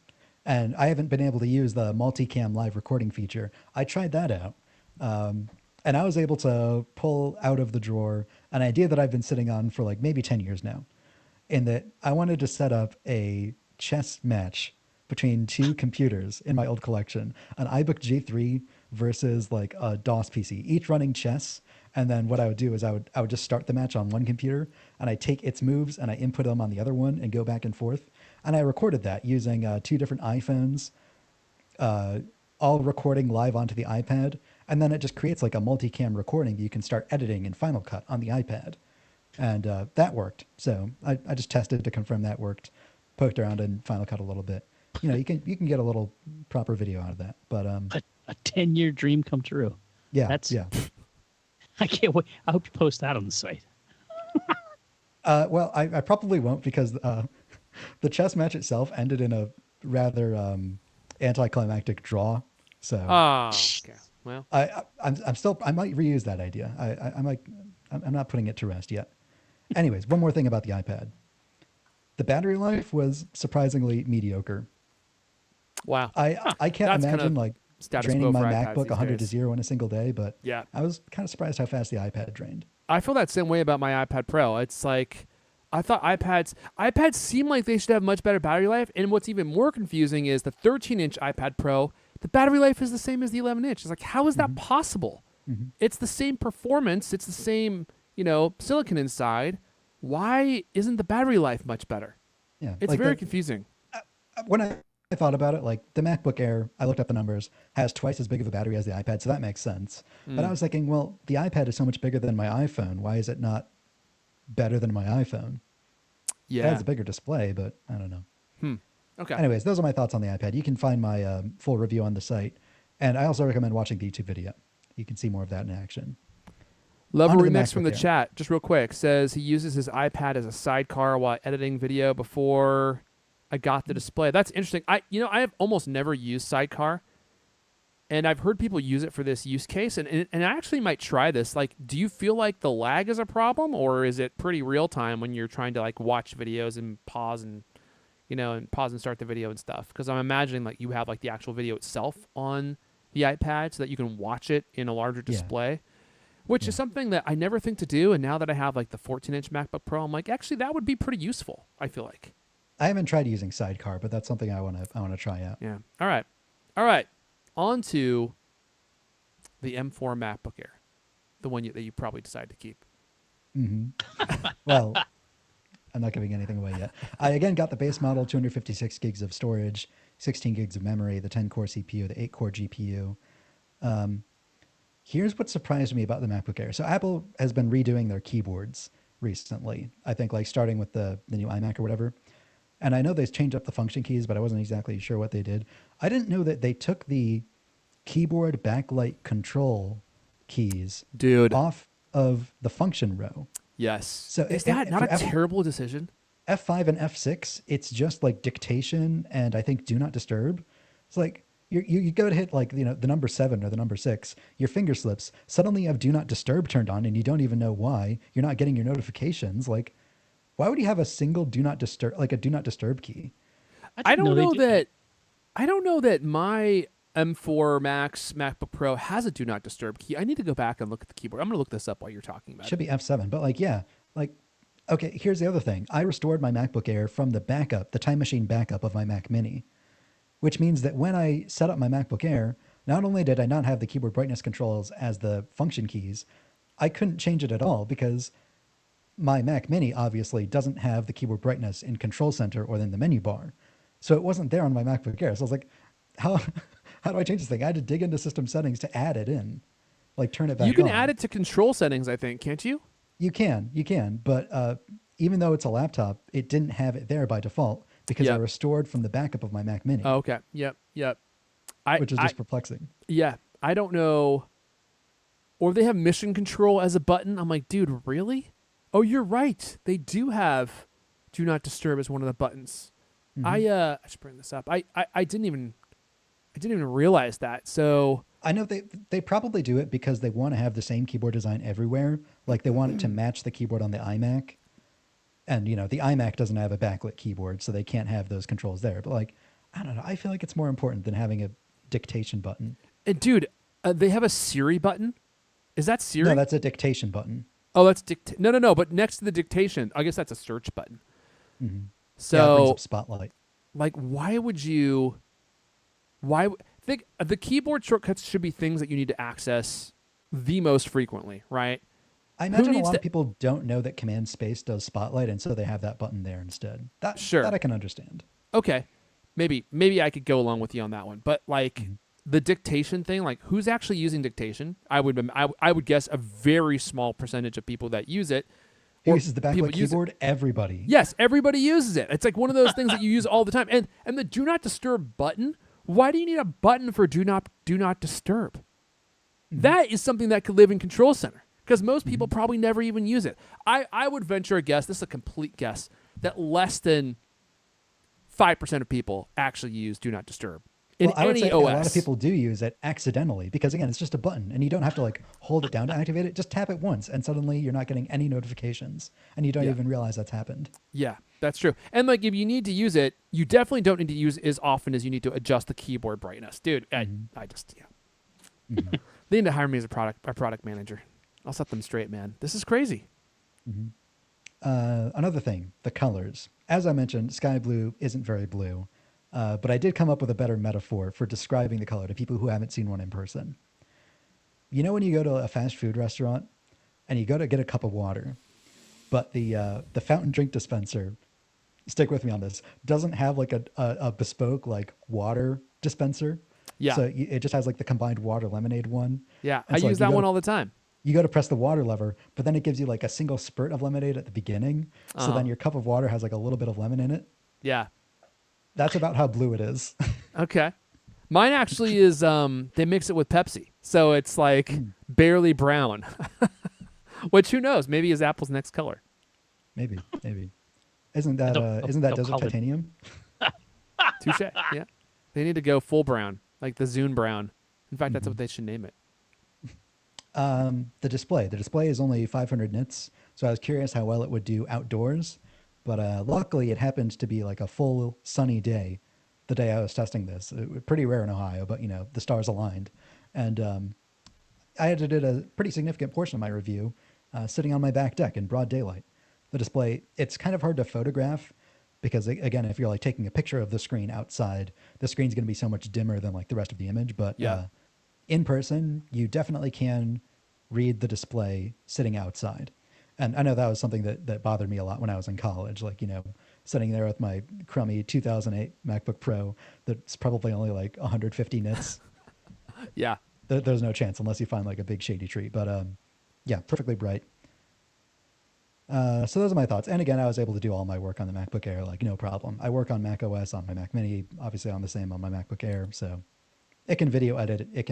C: and I haven't been able to use the multicam live recording feature. I tried that out, and I was able to pull out of the drawer an idea that I've been sitting on for like maybe 10 years now, in that I wanted to set up a chess match between 2 computers in my old collection, an iBook G3 versus like a DOS PC, each running chess. And then what I would do is I would just start the match on one computer and I take its moves and I input them on the other one and go back and forth. And I recorded that using 2 different iPhones, all recording live onto the iPad. And then it just creates like a multicam recording that you can start editing in Final Cut on the iPad. and that worked. So I just tested to confirm that worked, poked around in Final Cut a little bit. You know, you can get a little proper video out of that. But
B: a 10-year dream come true.
C: yeah,
B: Yeah. I can't wait. I hope you post that on the site.
C: Well, I probably won't because the chess match itself ended in a rather anticlimactic draw. So
A: okay. Well,
C: I'm still, I might reuse that idea. I'm not putting it to rest yet. Anyways, one more thing about the iPad. The battery life was surprisingly mediocre.
A: wow.
C: I can't
A: That's kind
C: imagine
A: of
C: like
A: status
C: draining
A: quo
C: my
A: for iPads
C: MacBook
A: these
C: 100 to
A: days.
C: 0 in a single day, but
A: Yeah.
C: I was kind of surprised how fast the iPad drained.
A: I feel that same way about my iPad Pro. It's like I thought iPads seem like they should have much better battery life, and what's even more confusing is the 13-inch iPad Pro, the battery life is the same as the 11-inch. It's like, how is that possible?
C: Mm-hmm.
A: It's the same performance, it's the same, silicon inside. Why isn't the battery life much better?
C: Yeah,
A: It's
C: like
A: very confusing.
C: when I thought about it, like the MacBook Air, I looked up the numbers, has twice as big of a battery as the iPad, so that makes sense. But I was thinking, well, the iPad is so much bigger than my iPhone. Why is it not better than my iPhone? It
A: Yeah.
C: has a bigger display, but I don't know.
A: Okay.
C: Anyways, those are my thoughts on the iPad. You can find my full review on the site. And I also recommend watching the YouTube video. You can see more of that in action.
A: Love a
C: Onto the
A: remix from the
C: MacBook Air.
A: chat, just real quick. Says he uses his iPad as a sidecar while editing video before I got the display. That's interesting. I have almost never used sidecar, and I've heard people use it for this use case, and I actually might try this. Like, do you feel like the lag is a problem, or is it pretty real time when you're trying to like watch videos and pause and start the video and stuff? Because I'm imagining like you have like the actual video itself on the iPad so that you can watch it in a larger display. Which is something that I never think to do, and now that I have like the 14-inch MacBook Pro, I'm like, actually, that would be pretty useful. I feel like.
C: I haven't tried using Sidecar, but that's something I want to try out.
A: Yeah. All right. On to the M4 MacBook Air, the one that you probably decided to keep.
C: Mm-hmm. Well, I'm not giving anything away yet. I again got the base model, 256 gigs of storage, 16 gigs of memory, the 10-core CPU, the 8-core GPU. Here's what surprised me about the MacBook Air. So Apple has been redoing their keyboards recently. I think like starting with the new iMac or whatever. And I know they changed up the function keys, but I wasn't exactly sure what they did. I didn't know that they took the keyboard backlight control keys off of the function row.
A: Yes.
C: So
A: is that not a terrible decision?
C: F5 and F6, it's just like dictation and I think do not disturb. It's like you go to hit like the number 7 or the number 6, your finger slips. Suddenly you have do not disturb turned on and you don't even know why. You're not getting your notifications. Like, why would you have a single do not disturb, like a do not disturb key?
A: I don't know that my M4 Max MacBook Pro has a do not disturb key. I need to go back and look at the keyboard. I'm going to look this up while you're talking about it.
C: Should be F7, but okay, here's the other thing. I restored my MacBook Air from the backup, the Time Machine backup of my Mac Mini, which means that when I set up my MacBook Air, not only did I not have the keyboard brightness controls as the function keys, I couldn't change it at all because my Mac Mini obviously doesn't have the keyboard brightness in Control Center or in the menu bar. So it wasn't there on my MacBook Air. So I was like, how do I change this thing? I had to dig into system settings to add it in, like turn it back on.
A: You can add it to control settings, I think, can't you?
C: You can. But even though it's a laptop, it didn't have it there by default because I restored from the backup of my Mac Mini.
A: Oh, okay. Yep.
C: Which is just perplexing.
A: Yeah. I don't know. Or they have mission control as a button. I'm like, dude, really? Oh, you're right. They do have do not disturb as one of the buttons.
C: Mm-hmm.
A: I should bring this up. I didn't even realize that. So
C: I know they probably do it because they want to have the same keyboard design everywhere. Like they want it to match the keyboard on the iMac. And, the iMac doesn't have a backlit keyboard, so they can't have those controls there. But, like, I don't know. I feel like it's more important than having a dictation button.
A: And dude, they have a Siri button. Is that Siri?
C: No, that's a dictation button.
A: Oh, that's No. But next to the dictation, I guess that's a search button.
C: Mm-hmm.
A: So,
C: it brings up Spotlight.
A: Like, why would you? Think the keyboard shortcuts should be things that you need to access the most frequently, right?
C: I imagine a lot of people don't know that Command Space does Spotlight, and so they have that button there instead. That I can understand.
A: Okay, maybe I could go along with you on that one. But like the dictation thing, like who's actually using dictation? I would guess a very small percentage of people that use it.
C: Who
A: or
C: uses the
A: people
C: backlit
A: use it.
C: keyboard? Everybody.
A: Yes, everybody uses it. It's like one of those things that you use all the time. And the do not disturb button, why do you need a button for do not disturb? That is something that could live in Control Center because most people probably never even use it. I would venture a guess, this is a complete guess, that less than 5% of people actually use do not disturb in
C: I would
A: any
C: say
A: OS.
C: a lot of people do use it accidentally because, again, it's just a button and you don't have to like hold it down to activate it. Just tap it once and suddenly you're not getting any notifications and you don't even realize that's happened.
A: Yeah, that's true. And like if you need to use it, you definitely don't need to use it as often as you need to adjust the keyboard brightness. Dude, I just, They need to hire me as a product manager. I'll set them straight, man. This is crazy.
C: Another thing, the colors. As I mentioned, sky blue isn't very blue. But I did come up with a better metaphor for describing the color to people who haven't seen one in person. You know when you go to a fast food restaurant and you go to get a cup of water, but the fountain drink dispenser, stick with me on this, doesn't have like a bespoke like water dispenser.
A: Yeah.
C: So it just has like the combined water lemonade one.
A: Yeah,
C: And
A: I
C: so,
A: use
C: like,
A: that one all the time.
C: you go to press the water lever, but then it gives you like a single spurt of lemonade at the beginning. So then your cup of water has like a little bit of lemon in it.
A: Yeah.
C: That's about how blue it is.
A: Okay. Mine actually is they mix it with Pepsi. So it's like barely brown. Which who knows, maybe is Apple's next color.
C: Maybe. Isn't that desert
B: colored.
C: titanium?
A: Touche. Yeah. They need to go full brown, like the Zune brown. In fact, that's what they should name it.
C: The display is only 500 nits. So I was curious how well it would do outdoors. But luckily, it happened to be like a full sunny day the day I was testing this. It was pretty rare in Ohio, but the stars aligned. And I had to do a pretty significant portion of my review sitting on my back deck in broad daylight. The display, it's kind of hard to photograph because, again, if you're like taking a picture of the screen outside, the screen's going to be so much dimmer than like the rest of the image. But in person, you definitely can read the display sitting outside. And I know that was something that bothered me a lot when I was in college, like, sitting there with my crummy 2008 MacBook Pro that's probably only like 150 nits.
A: Yeah.
C: There's no chance unless you find like a big shady tree. But yeah, perfectly bright. So those are my thoughts. And again, I was able to do all my work on the MacBook Air, like no problem. I work on Mac OS on my Mac Mini, obviously on the same on my MacBook Air. So it can video edit. It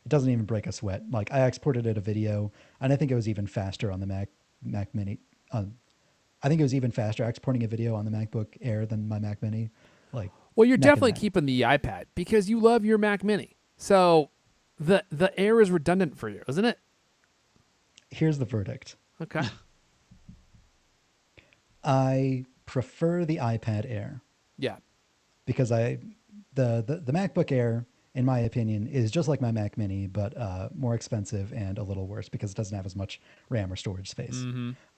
C: doesn't even break a sweat. Like I exported it a video and I think it was even faster on the Mac Mini. I think it was even faster exporting a video on the MacBook Air than my Mac Mini. Like,
A: well, you're
C: neck and
A: definitely
C: neck.
A: keeping the iPad because you love your Mac Mini. So the Air is redundant for you, isn't it?
C: Here's the verdict.
A: Okay.
C: I prefer the iPad Air
A: Yeah.
C: because the MacBook Air, in my opinion, is just like my Mac Mini, but more expensive and a little worse because it doesn't have as much RAM or storage space.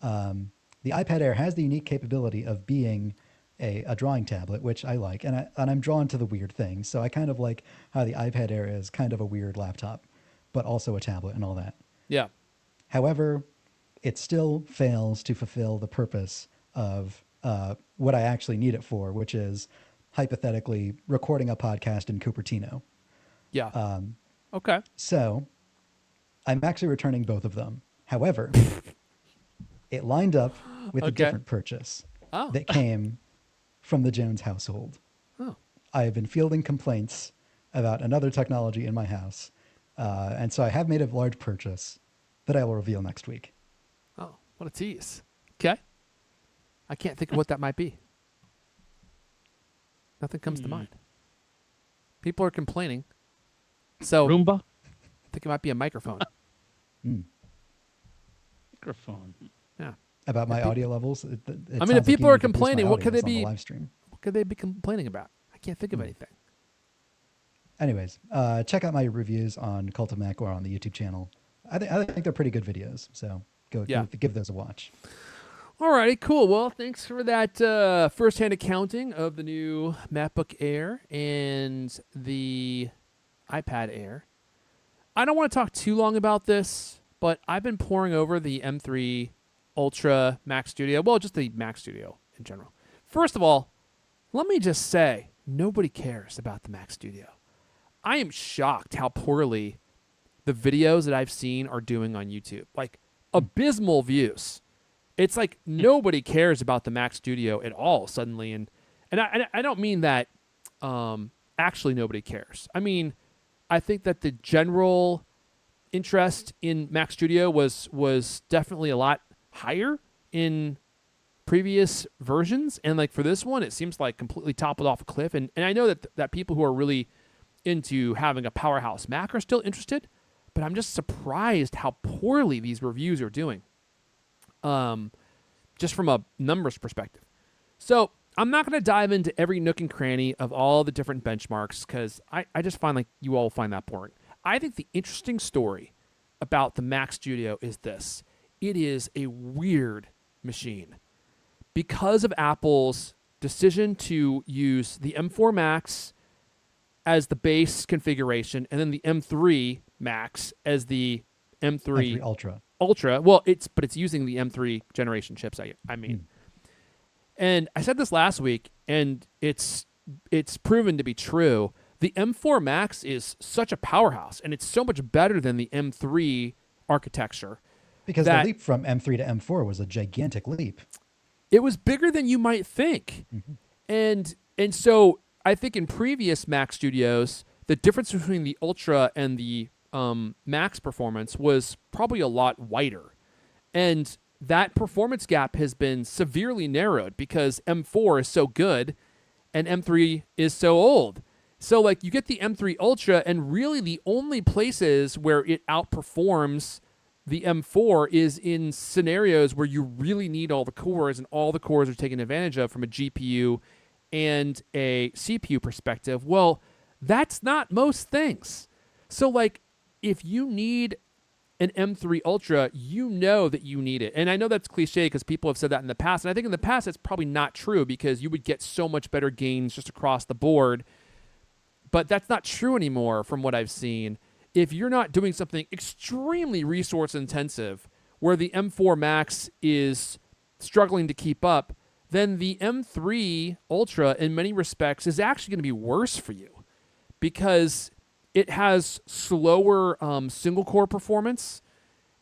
C: The iPad Air has the unique capability of being a drawing tablet, which I like, and I'm drawn to the weird things. So I kind of like how the iPad Air is kind of a weird laptop, but also a tablet and all that.
A: Yeah.
C: However, it still fails to fulfill the purpose of what I actually need it for, which is hypothetically recording a podcast in Cupertino.
A: Yeah. Okay.
C: So I'm actually returning both of them. However, it lined up with a
A: Okay.
C: different purchase
A: Oh.
C: that came from the Jones household.
A: Oh.
C: I have been fielding complaints about another technology in my house. And so I have made a large purchase that I will reveal next week.
A: Oh, what a tease. Okay. I can't think of what that might be. Nothing comes to mind. People are complaining. So
B: Roomba?
A: I think it might be a microphone.
B: Microphone.
A: Yeah.
C: About my audio levels.
A: I mean,
C: sounds
A: if
C: like
A: people
C: you
A: are
C: need to boost my
A: complaining, what could
C: audio
A: they
C: on the
A: be?
C: live stream.
A: What could they be complaining about? I can't think of anything.
C: Anyways, check out my reviews on Cult of Mac or on the YouTube channel. I think they're pretty good videos, so give those a watch.
A: Alrighty, cool. Well, thanks for that first-hand accounting of the new MacBook Air and the iPad Air. I don't want to talk too long about this, but I've been poring over the M3 Ultra Mac Studio. Well, just the Mac Studio in general. First of all, let me just say, nobody cares about the Mac Studio. I am shocked how poorly the videos that I've seen are doing on YouTube. Like, abysmal views. It's like nobody cares about the Mac Studio at all suddenly, and I don't mean that actually nobody cares. I mean, I think that the general interest in Mac Studio was definitely a lot higher in previous versions, and like for this one, it seems like completely toppled off a cliff. And I know that people who are really into having a powerhouse Mac are still interested, but I'm just surprised how poorly these reviews are doing. Just from a numbers perspective. So I'm not going to dive into every nook and cranny of all the different benchmarks because I just find like you all find that boring. I think the interesting story about the Mac Studio is this. It is a weird machine. Because of Apple's decision to use the M4 Max as the base configuration and then the M3 Max as the M3 Ultra. Well, it's using the M3 generation chips, I mean. And I said this last week, and it's proven to be true. The M4 Max is such a powerhouse, and it's so much better than the M3 architecture.
C: Because the leap from M3 to M4 was a gigantic leap.
A: It was bigger than you might think. And so I think in previous Mac Studios, the difference between the Ultra and the Max performance was probably a lot wider. And that performance gap has been severely narrowed because M4 is so good and M3 is so old. So like you get the M3 Ultra, and really the only places where it outperforms the M4 is in scenarios where you really need all the cores, and all the cores are taken advantage of from a GPU and a CPU perspective. Well, that's not most things. So like if you need an M3 Ultra, you know that you need it. And I know that's cliche because people have said that in the past. And I think in the past, it's probably not true because you would get so much better gains just across the board. But that's not true anymore from what I've seen. If you're not doing something extremely resource intensive where the M4 Max is struggling to keep up, then the M3 Ultra in many respects is actually going to be worse for you because it has slower single core performance.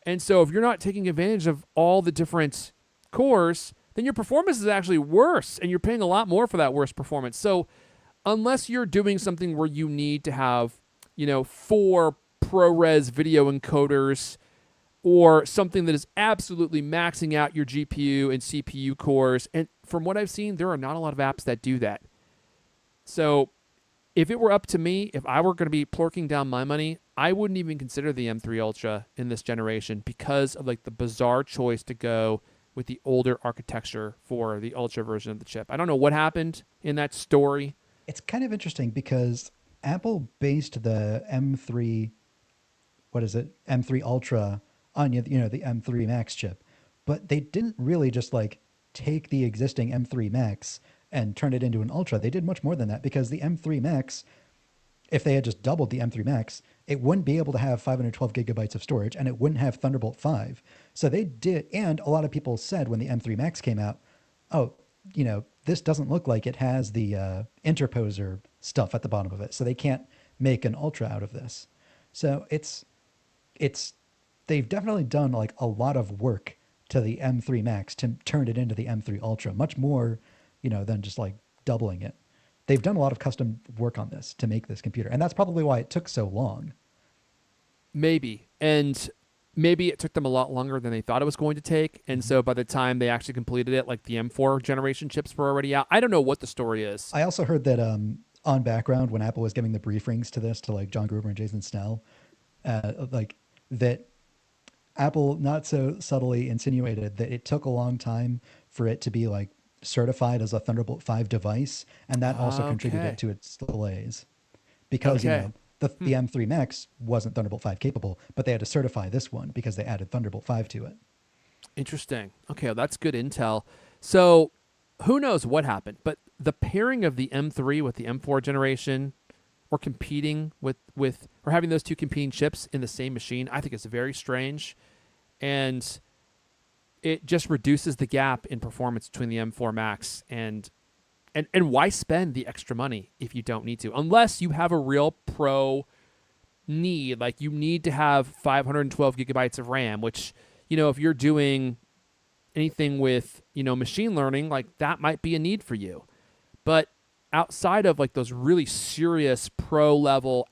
A: And so if you're not taking advantage of all the different cores, then your performance is actually worse and you're paying a lot more for that worse performance. So unless you're doing something where you need to have, 4 ProRes video encoders or something that is absolutely maxing out your GPU and CPU cores, and from what I've seen, there are not a lot of apps that do that. So if it were up to me, if I were going to be plorking down my money, I wouldn't even consider the M3 Ultra in this generation because of like the bizarre choice to go with the older architecture for the Ultra version of the chip. I don't know what happened in that story.
C: It's kind of interesting because Apple based the M3 Ultra on the M3 Max chip, but they didn't really just like take the existing M3 Max and turn it into an Ultra. They did much more than that because the M3 Max, if they had just doubled the M3 Max, it wouldn't be able to have 512 gigabytes of storage and it wouldn't have Thunderbolt 5. So they did, and a lot of people said when the M3 Max came out, this doesn't look like it has the interposer stuff at the bottom of it, so they can't make an Ultra out of this. So they've definitely done like a lot of work to the M3 Max to turn it into the M3 Ultra, much more, than just like doubling it. They've done a lot of custom work on this to make this computer, and that's probably why it took so long.
A: Maybe it took them a lot longer than they thought it was going to take, and so by the time they actually completed it, like the M4 generation chips were already out. I don't know what the story is.
C: I also heard that on background when Apple was giving the briefings to this to like John Gruber and Jason Snell, like that Apple not so subtly insinuated that it took a long time for it to be like certified as a Thunderbolt 5 device, and that also contributed to its delays because the M3 Max wasn't Thunderbolt 5 capable, but they had to certify this one because they added Thunderbolt 5 to it.
A: Interesting. Okay, well, that's good intel. So who knows what happened, but the pairing of the M3 with the M4 generation or competing with or having those two competing chips in the same machine, I think is very strange. And it just reduces the gap in performance between the M4 Max and why spend the extra money if you don't need to, unless you have a real pro need, like you need to have 512 gigabytes of RAM, which, if you're doing anything with, machine learning, like that might be a need for you. But outside of like those really serious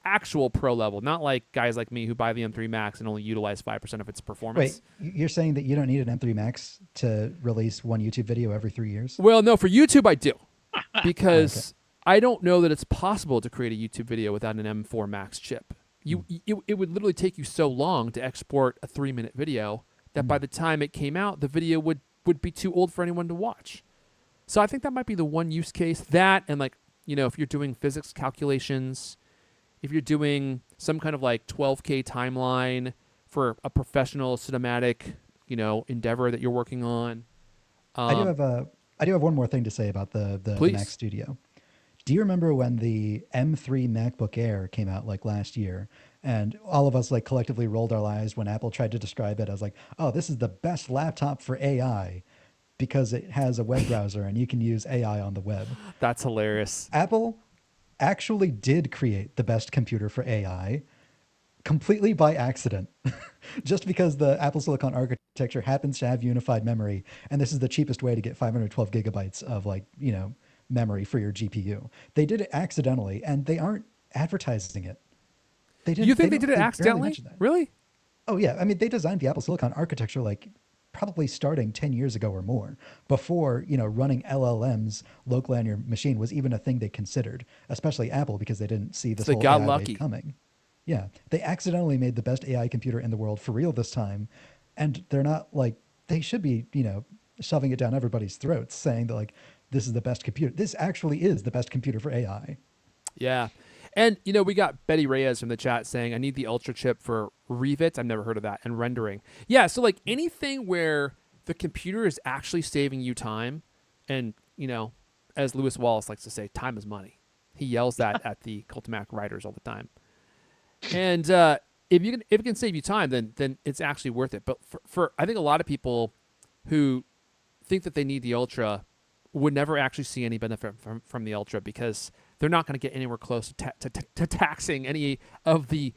A: actual pro level, not like guys like me who buy the M3 Max and only utilize 5% of its performance.
C: Wait, you're saying that you don't need an M3 Max to release one YouTube video every 3 years?
A: Well, no, for YouTube I do, because I don't know that it's possible to create a YouTube video without an M4 Max chip. It would literally take you so long to export a 3-minute video that by the time it came out, the video would be too old for anyone to watch. So I think that might be the one use case. That and like, if you're doing physics calculations, if you're doing some kind of like 12K timeline for a professional cinematic, endeavor that you're working on.
C: I do have one more thing to say about the Mac Studio. Do you remember when the M3 MacBook Air came out like last year, and all of us like collectively rolled our eyes when Apple tried to describe it as like, oh, this is the best laptop for AI because it has a web browser and you can use AI on the web.
A: That's hilarious.
C: Apple actually did create the best computer for AI completely by accident, just because the Apple Silicon architecture happens to have unified memory, and this is the cheapest way to get 512 gigabytes of memory for your GPU. They did it accidentally, and they aren't advertising it. They didn't.
A: You think they did it accidentally? Really?
C: Oh yeah. I mean, they designed the Apple Silicon architecture like probably starting 10 years ago or more, before running LLMs locally on your machine was even a thing they considered. Especially Apple, because they didn't see this whole AI wave coming. Yeah, they accidentally made the best AI computer in the world for real this time, and they're not like they should be. Shoving it down everybody's throats, saying that like, this is the best computer. This actually is the best computer for AI.
A: Yeah. And, we got Betty Reyes from the chat saying, I need the Ultra chip for Revit. I've never heard of that. And rendering. Yeah. So like anything where the computer is actually saving you time, and, as Lewis Wallace likes to say, time is money. He yells that at the Cult Mac writers all the time. And if it can save you time, then it's actually worth it. But for I think a lot of people who think that they need the Ultra would never actually see any benefit from the Ultra, because they're not going to get anywhere close to taxing any of the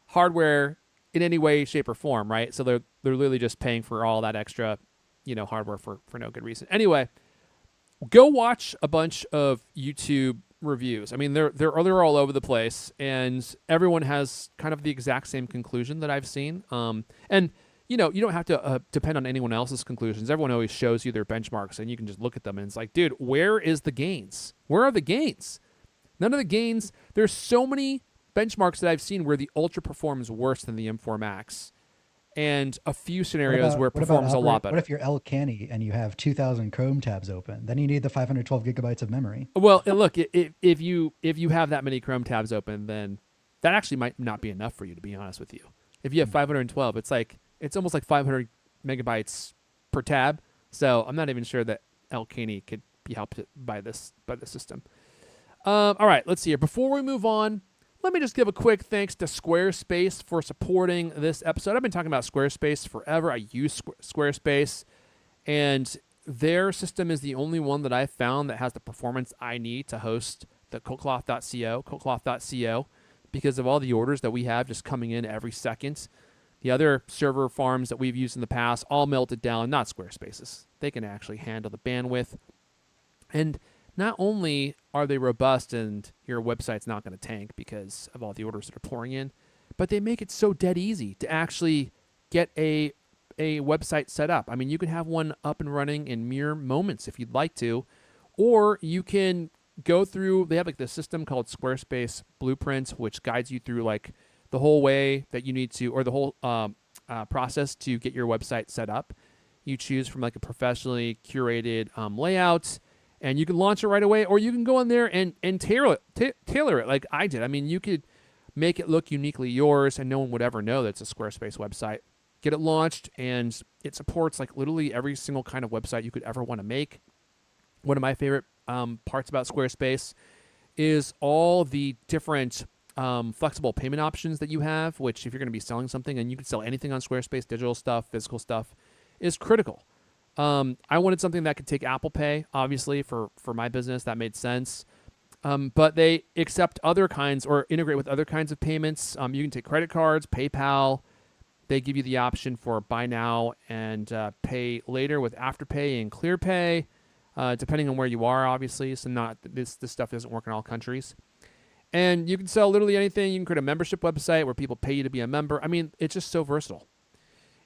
A: hardware in any way, shape, or form, right? So they're literally just paying for all that extra, hardware for no good reason. Anyway, go watch a bunch of YouTube reviews. I mean, they're all over the place, and everyone has kind of the exact same conclusion that I've seen. And you don't have to depend on anyone else's conclusions. Everyone always shows you their benchmarks, and you can just look at them, and it's like, dude, where is the gains? Where are the gains? None of the gains. There's so many benchmarks that I've seen where the Ultra performs worse than the M4 Max, and a few scenarios where it performs a lot better.
C: What if you're Elcanny and you have 2,000 Chrome tabs open? Then you need the 512 gigabytes of memory.
A: Well, look, if you have that many Chrome tabs open, then that actually might not be enough for you, to be honest with you. If you have 512, it's almost like 500 megabytes per tab. So I'm not even sure that Elcanny could be helped by this system. All right, let's see here. Before we move on, let me just give a quick thanks to Squarespace for supporting this episode. I've been talking about Squarespace forever. I use Squarespace, and their system is the only one that I've found that has the performance I need to host the cultcloth.co, because of all the orders that we have just coming in every second. The other server farms that we've used in the past all melted down, not Squarespace's. They can actually handle the bandwidth. And not only are they robust and your website's not going to tank because of all the orders that are pouring in, but they make it so dead easy to actually get a website set up. I mean, you can have one up and running in mere moments if you'd like to, or you can go through, they have like this system called Squarespace Blueprint, which guides you through like the whole way that you need to, or the whole process to get your website set up. You choose from like a professionally curated layout, and you can launch it right away, or you can go in there and tailor it like I did. I mean, you could make it look uniquely yours, and no one would ever know that it's a Squarespace website. Get it launched, and it supports like literally every single kind of website you could ever want to make. One of my favorite parts about Squarespace is all the different flexible payment options that you have, which if you're going to be selling something, and you can sell anything on Squarespace, digital stuff, physical stuff, is critical. I wanted something that could take Apple Pay, obviously, for my business. That made sense. But they accept other kinds or integrate with other kinds of payments. You can take credit cards, PayPal, They give you the option for buy now and pay later with Afterpay and ClearPay, depending on where you are, obviously. So not this stuff doesn't work in all countries. And you can sell literally anything. You can create a membership website where people pay you to be a member. I mean, it's just so versatile.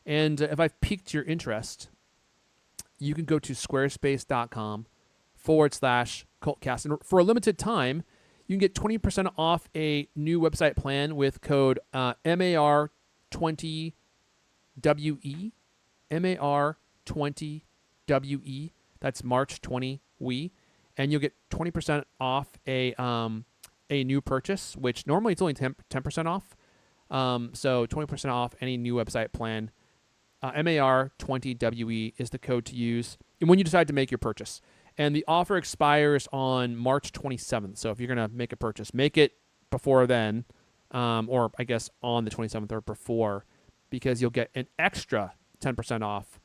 A: And if I've piqued your interest, you can go to squarespace.com/CultCast. And for a limited time, you can get 20% off a new website plan with code MAR20WE. MAR20WE. That's March 20 WE. And you'll get 20% off a new purchase, which normally it's only 10% off. So 20% off any new website plan. MAR20WE is the code to use and when you decide to make your purchase. And the offer expires on March 27th. So if you're going to make a purchase, make it before then, or I guess on the 27th or before, because you'll get an extra 10% off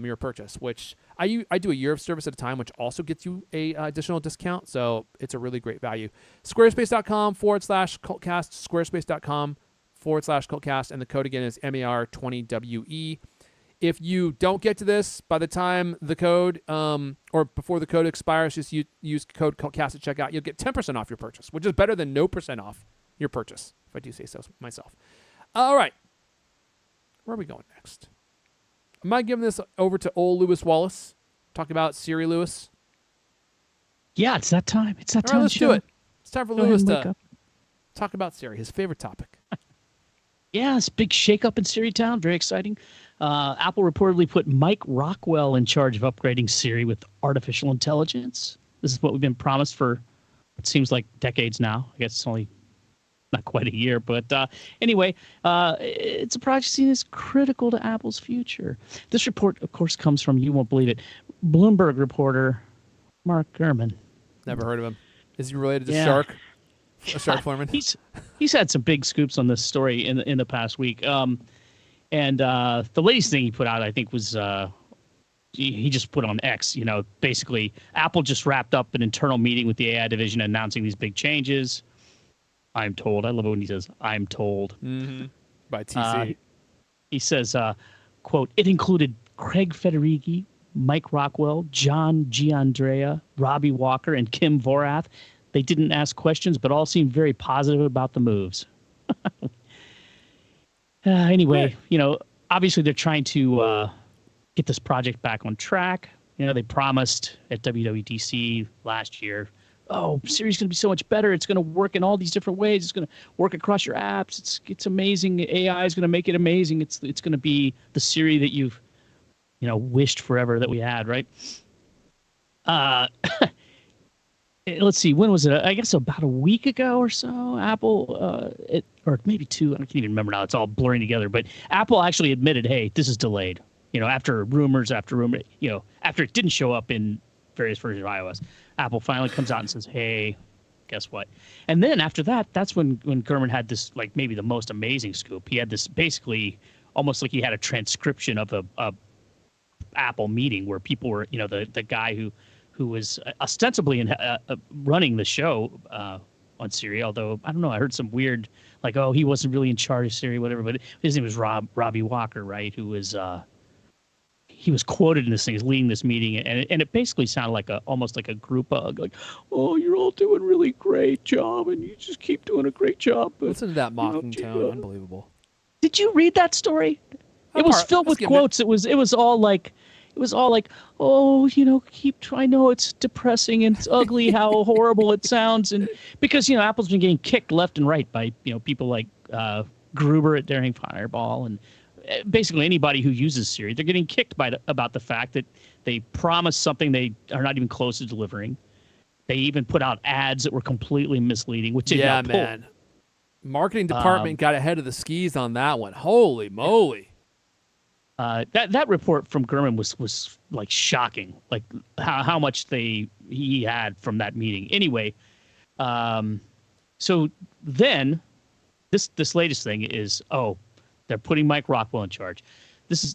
A: your purchase, which I do a year of service at a time, which also gets you a additional discount. So it's a really great value. Squarespace.com/CultCast, Squarespace.com/CultCast, and the code again is MAR20WE. If you don't get to this by the time the code, or before the code expires, just use code CultCast at checkout. You'll get 10% off your purchase, which is better than no % off your purchase, if I do say so myself. All right. Where are we going next? Am I giving this over to old Lewis Wallace? Talk about Siri, Lewis?
B: Yeah, it's that time. It's that
A: All
B: time.
A: right, let's do it. It's time for Lewis to
B: up.
A: talk about Siri, his favorite topic.
B: Yeah, it's a big shakeup in Siri Town. Very exciting. Apple reportedly put Mike Rockwell in charge of upgrading Siri with artificial intelligence. This is what we've been promised for, it seems like, decades now. I guess it's only not quite a year. But anyway, it's a project seen as critical to Apple's future. This report, of course, comes from, you won't believe it, Bloomberg reporter Mark Gurman.
A: Never heard of him. Is he related to Shark? A Shark Foreman?
B: He's had some big scoops on this story in the past week. And the latest thing he put out, I think, was he just put on X. You know, basically, Apple just wrapped up an internal meeting with the AI division announcing these big changes. I'm told. I love it when he says, I'm told.
A: Mm-hmm. By TC.
B: He says, quote, it included Craig Federighi, Mike Rockwell, John Giandrea, Robbie Walker, and Kim Vorath. They didn't ask questions, but all seemed very positive about the moves. Anyway, obviously they're trying to get this project back on track. They promised at WWDC last year, oh, Siri's going to be so much better. It's going to work in all these different ways. It's going to work across your apps. It's amazing. AI is going to make it amazing. It's going to be the Siri that you've, wished forever that we had, right? Let's see, when was it? I guess about a week ago or so, Apple, or maybe 2, I can't even remember now. It's all blurring together. But Apple actually admitted, hey, this is delayed. After rumors, after it didn't show up in various versions of iOS, Apple finally comes out and says, hey, guess what? And then after that, that's when Gurman had this, like, maybe the most amazing scoop. He had this basically almost like he had a transcription of a Apple meeting where people were, the guy who was ostensibly running the show on Siri, although, I don't know, I heard some weird, like, oh, he wasn't really in charge of Siri, whatever, but his name was Robbie Walker, right, who was, he was quoted in this thing as leading this meeting, and it basically sounded like almost like a group hug, like, oh, you're all doing really great job, and you just keep doing a great job. But,
A: listen to that mocking tone, unbelievable.
B: Did you read that story? It was filled with quotes. It was all like, oh, I know it's depressing and it's ugly how horrible it sounds. And because, Apple's been getting kicked left and right by, people like Gruber at Daring Fireball and basically anybody who uses Siri. They're getting kicked about the fact that they promised something they are not even close to delivering. They even put out ads that were completely misleading, which they now pulled.
A: Man. Marketing department got ahead of the skis on that one. Holy moly.
B: That report from Gurman was like shocking, like how much he had from that meeting. Anyway, so then this latest thing is, oh, they're putting Mike Rockwell in charge.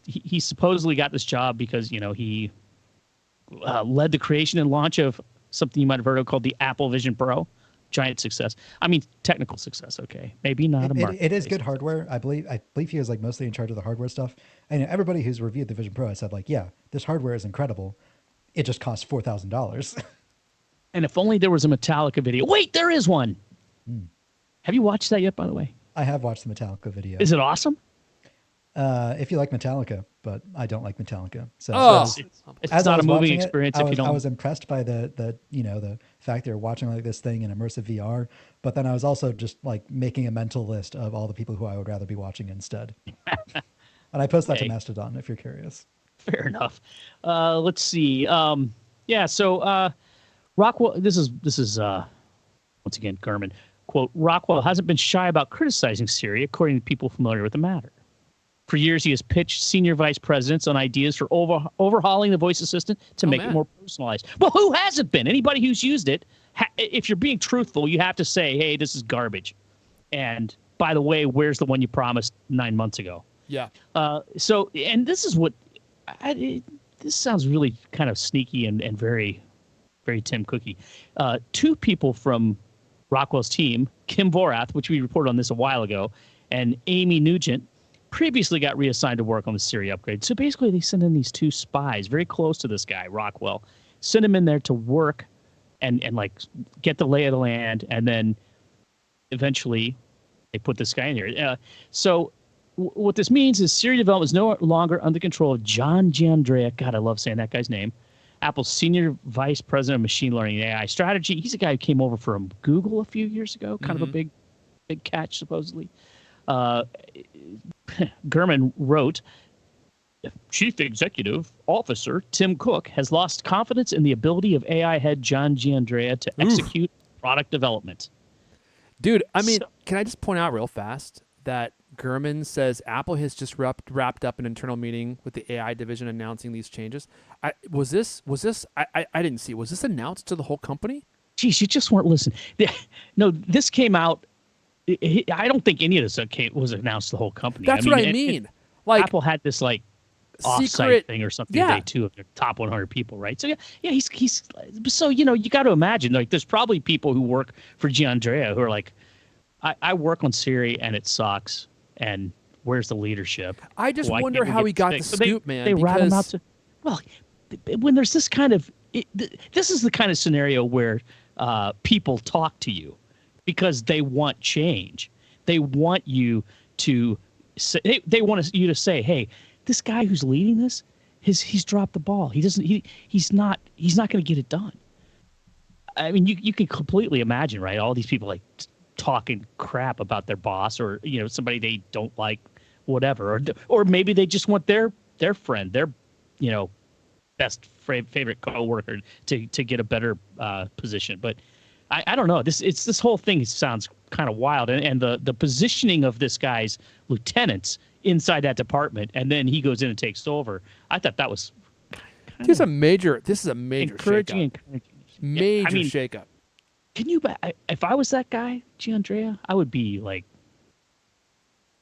B: He supposedly got this job because he led the creation and launch of something you might have heard of called the Apple Vision Pro. giant success. I mean, technical success. Okay, maybe not a market.
C: It is good hardware. I believe he was like mostly in charge of the hardware stuff. And everybody who's reviewed the Vision Pro has said like, yeah, this hardware is incredible. It just costs $4,000.
B: And if only there was a Metallica video. Wait, there is one. Have you watched that yet, by the way?
C: I have watched the Metallica video.
B: Is it awesome?
C: If you like Metallica, but I don't like Metallica. So
B: It's
C: as
B: not
C: I
B: a
C: was
B: moving
C: watching it,
B: experience
C: I
B: if you
C: was,
B: don't.
C: I was impressed by the fact they were watching like this thing in immersive VR, but then I was also just like making a mental list of all the people who I would rather be watching instead. And I post that to
B: Okay.
C: Mastodon if you're curious.
B: Fair enough. Let's see. So Rockwell. This is once again Gurman. Quote: Rockwell hasn't been shy about criticizing Siri, according to people familiar with the matter. For years, he has pitched senior vice presidents on ideas for overhauling the voice assistant to make it more personalized. Well, who hasn't been? Anybody who's used it, if you're being truthful, you have to say, hey, this is garbage. And by the way, where's the one you promised 9 months ago?
A: Yeah.
B: And this is what, this sounds really kind of sneaky and very, very Tim Cookie. Two people from Rockwell's team, Kim Vorath, which we reported on this a while ago, and Amy Nugent, previously got reassigned to work on the Siri upgrade. So basically they send in these two spies very close to this guy, Rockwell, send him in there to work and like get the lay of the land. And then eventually they put this guy in there. What this means is Siri development is no longer under control of John Giandrea. God, I love saying that guy's name. Apple's senior vice president of machine learning and AI strategy. He's a guy who came over from Google a few years ago, kind of a big catch, supposedly. Gurman wrote, Chief Executive Officer Tim Cook has lost confidence in the ability of AI head John Giandrea to execute product development.
A: Dude, I mean, can I just point out real fast that Gurman says Apple has just wrapped up an internal meeting with the AI division announcing these changes. I didn't see. Was this announced to the whole company?
B: Geez, you just weren't listening. No, this came out. I don't think any of this was announced to the whole company.
A: That's what I mean.
B: Like Apple had this like
A: secret
B: off-site thing or something today too of their top 100 people, right? So yeah, he's so you got to imagine like there's probably people who work for Giandrea who are like, I work on Siri and it sucks. And where's the leadership?
A: I just wonder how he got the scoop, man.
B: They rat him out to. Well, when there's this kind of, this is the kind of scenario where people talk to you because they want change. They want you to say. They want you to say, "Hey, this guy who's leading this, he's dropped the ball. He's not going to get it done." I mean, you can completely imagine, right? All these people like talking crap about their boss or somebody they don't like, whatever, or maybe they just want their friend, their best favorite coworker to get a better position. But I don't know, this whole thing sounds kind of wild, and the positioning of this guy's lieutenants inside that department, and then he goes in and takes over. I thought that was
A: this is a major
B: encouraging
A: shakeup.
B: Can you? If I was that guy, Giandrea, I would be like,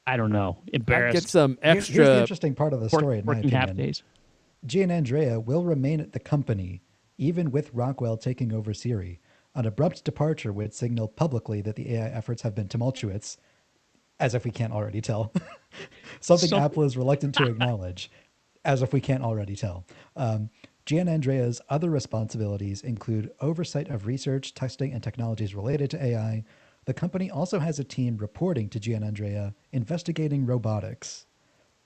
B: I don't know, embarrassed.
A: I'd get some extra.
C: Here's the interesting part of the story, in my
B: working
C: opinion.
B: half days.
C: Giandrea will remain at the company, even with Rockwell taking over Siri. An abrupt departure would signal publicly that the AI efforts have been tumultuous, as if we can't already tell. Something Apple is reluctant to acknowledge, as if we can't already tell. Giandrea's other responsibilities include oversight of research, testing, and technologies related to AI. The company also has a team reporting to Giandrea investigating robotics.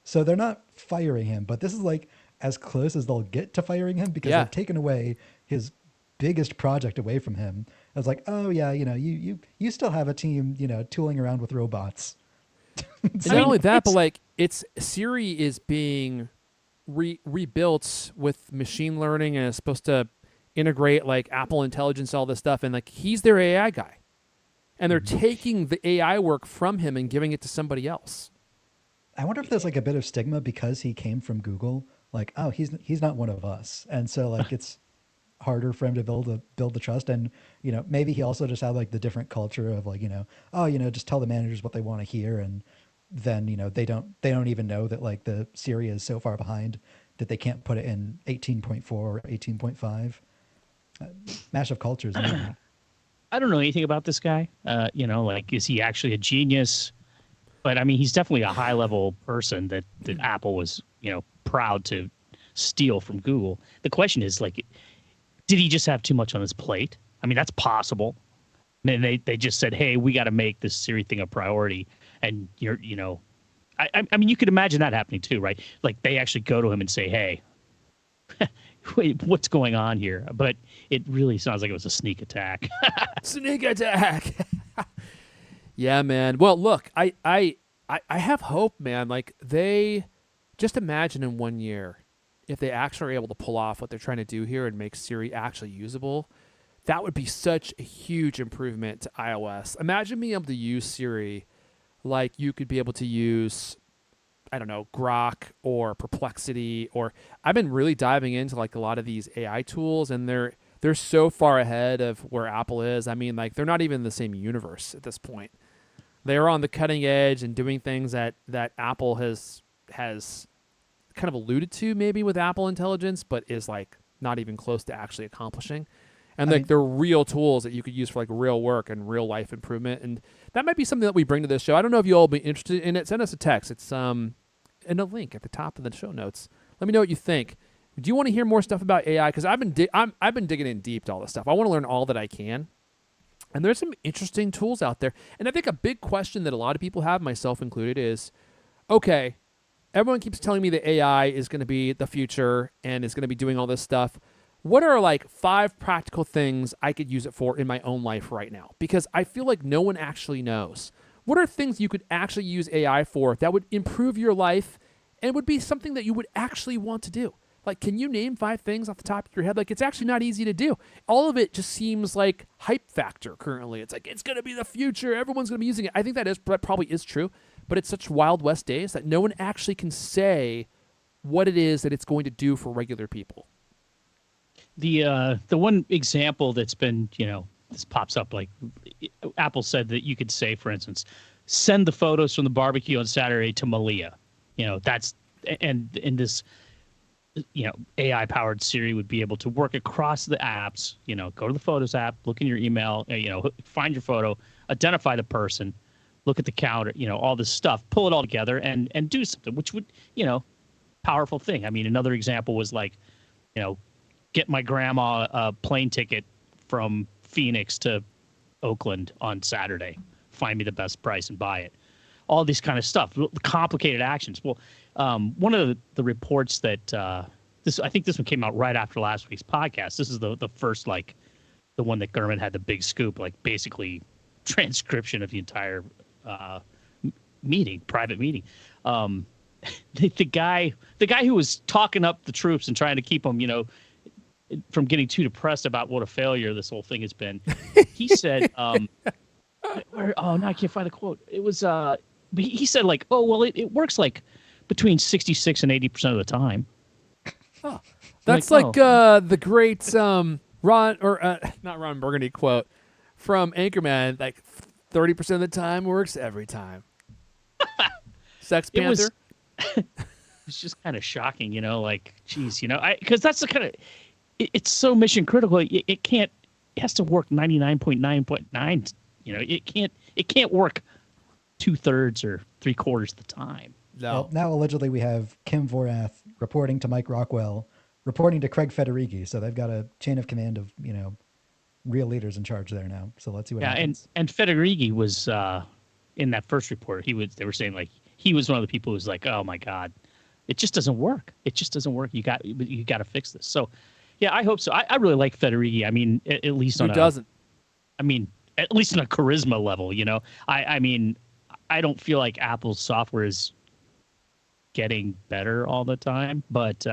C: So they're not firing him, but this is like as close as they'll get to firing him because they've taken away his biggest project away from him. I was like, oh yeah, you still have a team, tooling around with robots.
A: And not only that, but like Siri is being rebuilt with machine learning and is supposed to integrate like Apple Intelligence, all this stuff, and like he's their AI guy, and they're taking the AI work from him and giving it to somebody else.
C: I wonder if there's like a bit of stigma because he came from Google, like, oh, he's not one of us, and so like it's harder for him to build the trust, and maybe he also just had like the different culture of like just tell the managers what they want to hear, and then they don't even know that like the Siri is so far behind that they can't put it in 18.4 or 18.5. Mash of cultures. Maybe.
B: I don't know anything about this guy. Like, is he actually a genius? But I mean, he's definitely a high level person that Apple was, proud to steal from Google. The question is, like, did he just have too much on his plate? I mean, that's possible. And they just said, hey, we got to make this Siri thing a priority. And I mean, you could imagine that happening too, right? Like, they actually go to him and say, hey, wait, what's going on here? But it really sounds like it was a sneak attack.
A: Sneak attack. Yeah, man. Well, look, I have hope, man. Like, they just imagine in 1 year if they actually are able to pull off what they're trying to do here and make Siri actually usable. That would be such a huge improvement to iOS. Imagine being able to use Siri like you could be able to use, I don't know, Grok or Perplexity, or I've been really diving into like a lot of these AI tools, and they're so far ahead of where Apple is. I mean, like, they're not even in the same universe at this point. They're on the cutting edge and doing things that Apple has kind of alluded to maybe with Apple Intelligence, but is like not even close to actually accomplishing. And like, they're real tools that you could use for like real work and real life improvement. And that might be something that we bring to this show. I don't know if you all be interested in it. Send us a text. It's in a link at the top of the show notes. Let me know what you think. Do you want to hear more stuff about AI? Because I've been digging in deep to all this stuff. I want to learn all that I can. And there's some interesting tools out there. And I think a big question that a lot of people have, myself included, is, okay, everyone keeps telling me that AI is going to be the future and is going to be doing all this stuff. What are like 5 practical things I could use it for in my own life right now? Because I feel like no one actually knows. What are things you could actually use AI for that would improve your life and would be something that you would actually want to do? Like, can you name 5 things off the top of your head? Like, it's actually not easy to do. All of it just seems like hype factor currently. It's like, it's going to be the future. Everyone's going to be using it. I think that probably is true, but it's such Wild West days that no one actually can say what it is that it's going to do for regular people.
B: The one example that's been, this pops up, like, Apple said that you could say, for instance, send the photos from the barbecue on Saturday to Malia. And in this, AI powered Siri would be able to work across the apps, go to the Photos app, look in your email, find your photo, identify the person, look at the calendar, all this stuff, pull it all together and do something, which would, powerful thing. I mean, another example was like, get my grandma a plane ticket from Phoenix to Oakland on Saturday, find me the best price and buy it. All this kind of stuff, complicated actions. Well, one of the reports that I think this one came out right after last week's podcast. This is the first, like, the one that Gurman had the big scoop, like, basically transcription of the entire private meeting. The guy who was talking up the troops and trying to keep them, from getting too depressed about what a failure this whole thing has been. He said, now I can't find the quote. It was, he said, like, oh, well, it works like between 66 and 80% of the time.
A: Oh, that's like the great not Ron Burgundy quote from Anchorman, like 30% of the time works every time. Sex Panther.
B: It's just kind of shocking, like, geez, because that's the kind of, it's so mission critical. It has to work 99.9.9. It can't work 2/3 or 3/4 of the time.
A: No.
C: Well, now allegedly we have Kim Vorath reporting to Mike Rockwell, reporting to Craig Federighi. So they've got a chain of command of, real leaders in charge there now. So let's see what happens.
B: And Federighi was in that first report. They were saying, like, he was one of the people who was like, oh my God, it just doesn't work. It just doesn't work. You got to fix this. So yeah, I hope so. I really like Federighi. I mean, at least on at least on a charisma level, I mean, I don't feel like Apple's software is getting better all the time, but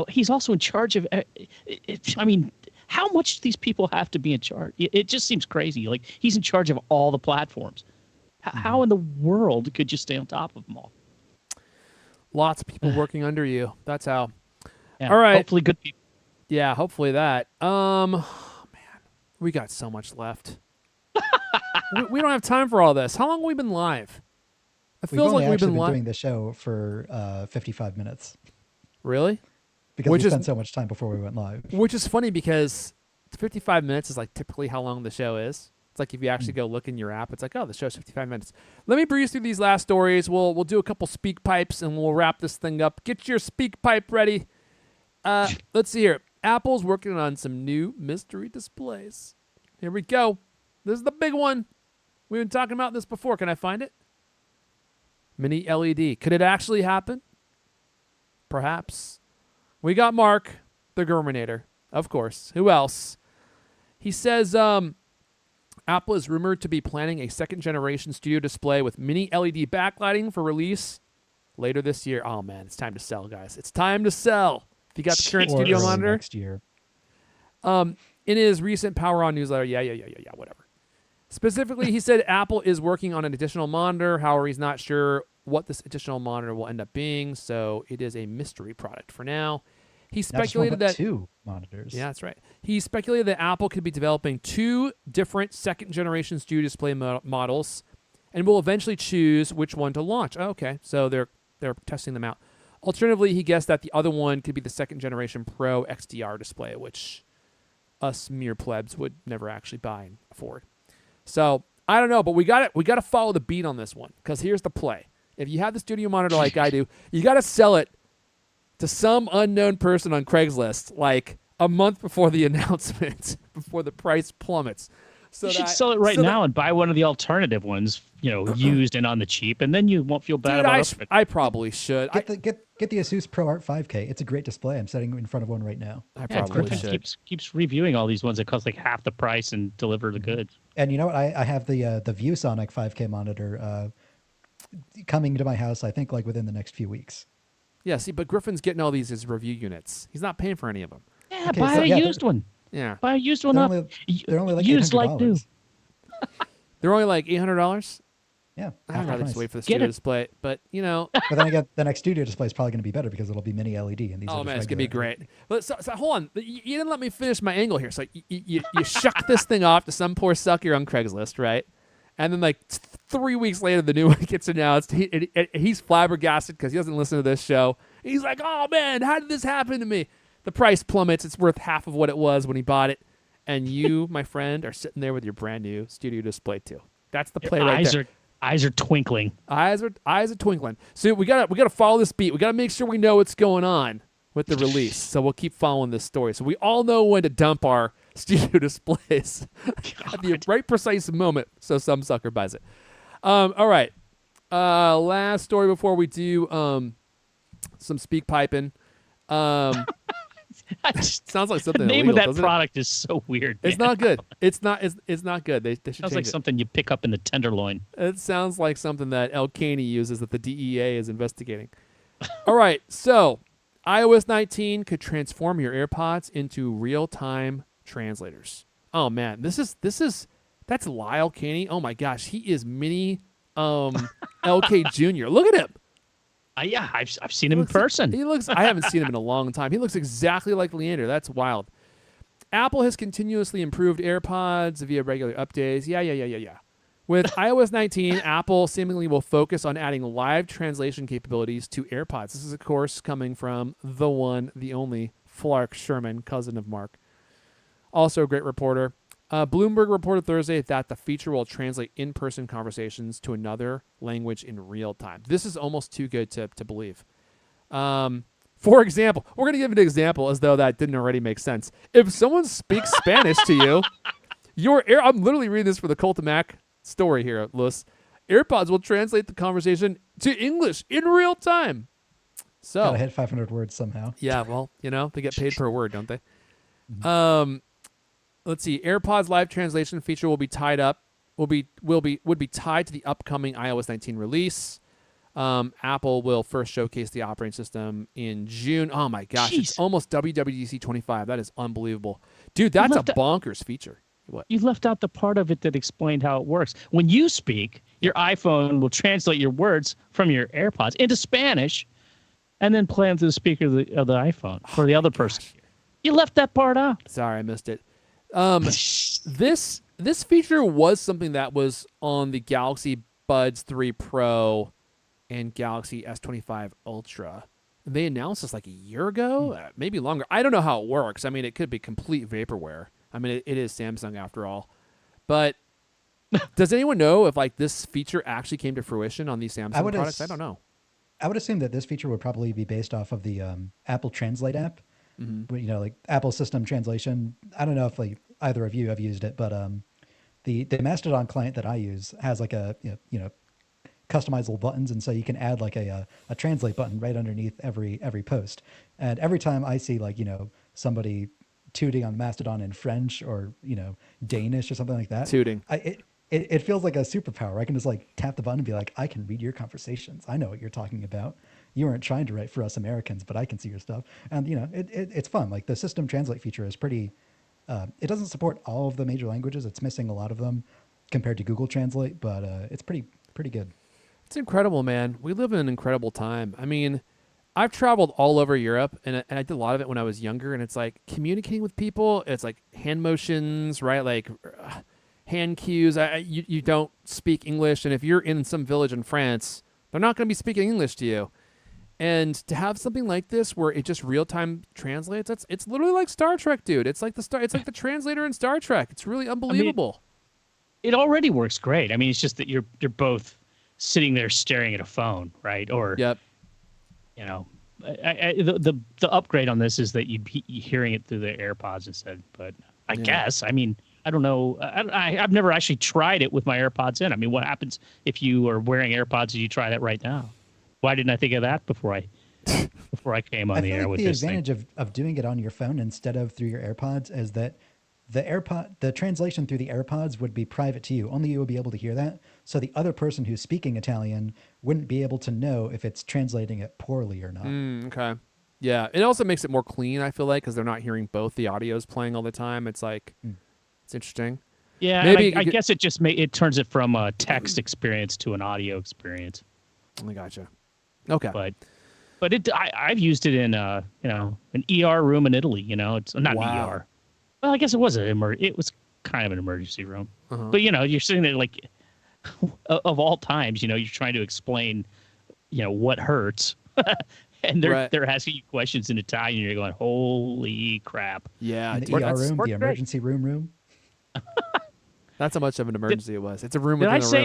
B: he's also in charge of I mean, how much do these people have to be in charge? It just seems crazy. Like, he's in charge of all the platforms. How in the world could you stay on top of them all?
A: Lots of people working under you. That's how.
B: Yeah,
A: all right.
B: Hopefully good people.
A: Yeah, hopefully that. Man, we got so much left. we don't have time for all this. How long have we been live? It feels like we've been
C: doing the show for 55 minutes.
A: Really?
C: Because we spent so much time before we went live.
A: Which is funny because 55 minutes is like typically how long the show is. It's like if you actually go look in your app, it's like, oh, the show's 55 minutes. Let me breeze through these last stories. We'll do a couple speak pipes and we'll wrap this thing up. Get your speak pipe ready. Let's see here. Apple's working on some new mystery displays. Here we go. This is the big one. We've been talking about this before. Can I find it? Mini LED. Could it actually happen? Perhaps. We got Mark, the Germinator, of course. Who else? He says Apple is rumored to be planning a second-generation studio display with mini LED backlighting for release later this year. Oh, man, it's time to sell, guys. It's time to sell. If you got the current studio monitor.
C: Next year.
A: In his recent Power On newsletter, whatever. Specifically, he said Apple is working on an additional monitor. However, he's not sure what this additional monitor will end up being, so it is a mystery product for now. He speculated that
C: 2 monitors.
A: Yeah, that's right. He speculated that Apple could be developing 2 different second-generation studio display models, and will eventually choose which one to launch. Oh, okay, so they're testing them out. Alternatively, he guessed that the other one could be the second-generation Pro XDR display, which us mere plebs would never actually buy and afford. So I don't know, but we got to follow the beat on this one, because here's the play. If you have the studio monitor like I do, you got to sell it to some unknown person on Craigslist like a month before the announcement, before the price plummets. So
B: you should sell it right now and buy one of the alternative ones, used and on the cheap, and then you won't feel bad about it.
A: I probably should.
C: Get the Asus ProArt 5K. It's a great display. I'm sitting in front of one right now.
A: I probably should.
B: Keeps reviewing all these ones that cost like half the price and deliver the goods.
C: And you know what? I have the ViewSonic 5K monitor coming to my house, I think, like within the next few weeks.
A: Yeah, see, but Griffin's getting all these as review units. He's not paying for any of them.
B: Yeah, okay, buy a used one.
A: Yeah.
B: Buy a used one up.
C: They're only like
B: used
C: $800.
B: like new.
A: They're only like $800?
C: Yeah.
A: I'd rather just wait for the studio display, but
C: But then again, the next studio display is probably going to be better because it'll be mini LED. And these
A: oh
C: are
A: man,
C: just
A: it's going to be
C: regular.
A: great. But so hold on. You didn't let me finish my angle here. So you shuck this thing off to some poor sucker on Craigslist, right? And then like 3 weeks later, the new one gets announced. He's flabbergasted because he doesn't listen to this show. He's like, oh man, how did this happen to me? The price plummets. It's worth half of what it was when he bought it. And you, my friend, are sitting there with your brand new studio display too. That's the play right there.
B: Eyes are twinkling.
A: Eyes are twinkling. So we gotta follow this beat. We gotta make sure we know what's going on with the release. So we'll keep following this story. So we all know when to dump our studio displays at the right precise moment. So some sucker buys it. All right. Last story before we do some speak piping. Sounds like something.
B: The name
A: illegal,
B: of that product is so weird.
A: It's not good. It's not good. They should
B: sounds
A: change
B: like
A: it.
B: something you pick up in the Tenderloin.
A: It sounds like something that El Caney uses that the DEA is investigating. All right, so iOS 19 could transform your AirPods into real-time translators. Oh man, that's Lyle Caney. Oh my gosh, he is mini LK Jr. Look at him.
B: Yeah, I've seen him in person.
A: I haven't seen him in a long time. He looks exactly like Leander. That's wild. Apple has continuously improved AirPods via regular updates. Yeah. With iOS 19, Apple seemingly will focus on adding live translation capabilities to AirPods. This is, of course, coming from the one, the only, Flark Sherman, cousin of Mark. Also a great reporter. Bloomberg reported Thursday that the feature will translate in-person conversations to another language in real time. This is almost too good to believe. For example, we're going to give an example as though that didn't already make sense. If someone speaks Spanish to you, I'm literally reading this for the Cult of Mac story here, Lewis. AirPods will translate the conversation to English in real time. So
C: gotta hit 500 words somehow.
A: Yeah, well, they get paid per word, don't they? Let's see. AirPods live translation feature will be tied would be tied to the upcoming iOS 19 release. Apple will first showcase the operating system in June. Oh my gosh,
B: Jeez.
A: It's almost WWDC 25. That is unbelievable. Dude, that's a bonkers feature. What?
B: You left out the part of it that explained how it works. When you speak, your iPhone will translate your words from your AirPods into Spanish and then play into the speaker of the iPhone for the other person. You left that part out.
A: Sorry, I missed it. This feature was something that was on the Galaxy Buds 3 Pro and Galaxy S25 Ultra. They announced this like a year ago, maybe longer. I don't know how it works. I mean, it could be complete vaporware. I mean, it is Samsung after all. But does anyone know if like this feature actually came to fruition on these Samsung products? I don't know.
C: I would assume that this feature would probably be based off of the Apple Translate app. You know, like Apple System Translation. I don't know if like either of you have used it, but the Mastodon client that I use has like a customizable buttons, and so you can add like a translate button right underneath every post. And every time I see like somebody tooting on Mastodon in French or Danish or something like that,
A: Tooting.
C: It feels like a superpower. I can just like tap the button and be like, I can read your conversations. I know what you're talking about. You weren't trying to write for us Americans, but I can see your stuff. And it's fun. Like the system translate feature is pretty. It doesn't support all of the major languages. It's missing a lot of them compared to Google Translate, but it's pretty good.
A: It's incredible, man. We live in an incredible time. I mean, I've traveled all over Europe, and I did a lot of it when I was younger, and it's like communicating with people. It's like hand motions, right? Like hand cues. You don't speak English, and if you're in some village in France, they're not going to be speaking English to you. And to have something like this where it just real time translates, it's literally like Star Trek, dude. It's like the translator in Star Trek. It's really unbelievable.
B: It already works great. I mean, it's just that you're both sitting there staring at a phone, right? Or
A: Yep.
B: The upgrade on this is that you'd be hearing it through the AirPods instead. But I guess, I mean, I don't know. I've never actually tried it with my AirPods in. I mean, what happens if you are wearing AirPods and you try that right now? Why didn't I think of that before I came on the air with this thing?
C: The advantage of doing it on your phone instead of through your AirPods is that the translation through the AirPods would be private to you. Only you would be able to hear that. So the other person who's speaking Italian wouldn't be able to know if it's translating it poorly or not.
A: Okay. Yeah. It also makes it more clean, I feel like, because they're not hearing both the audios playing all the time. It's like, it's interesting.
B: Yeah. Maybe I guess it just it turns it from a text experience to an audio experience.
C: Oh,
A: I gotcha. Okay.
B: But I've used it in an ER room in Italy. It's not an ER. Well, I guess it was it was kind of an emergency room. But you're sitting there like, of all times, you're trying to explain, what hurts, and they're asking you questions in Italian. You're going, holy crap!
A: Yeah,
C: in the ER room, the emergency room.
A: That's how much of an emergency it was. It's a room within a room.
B: Did I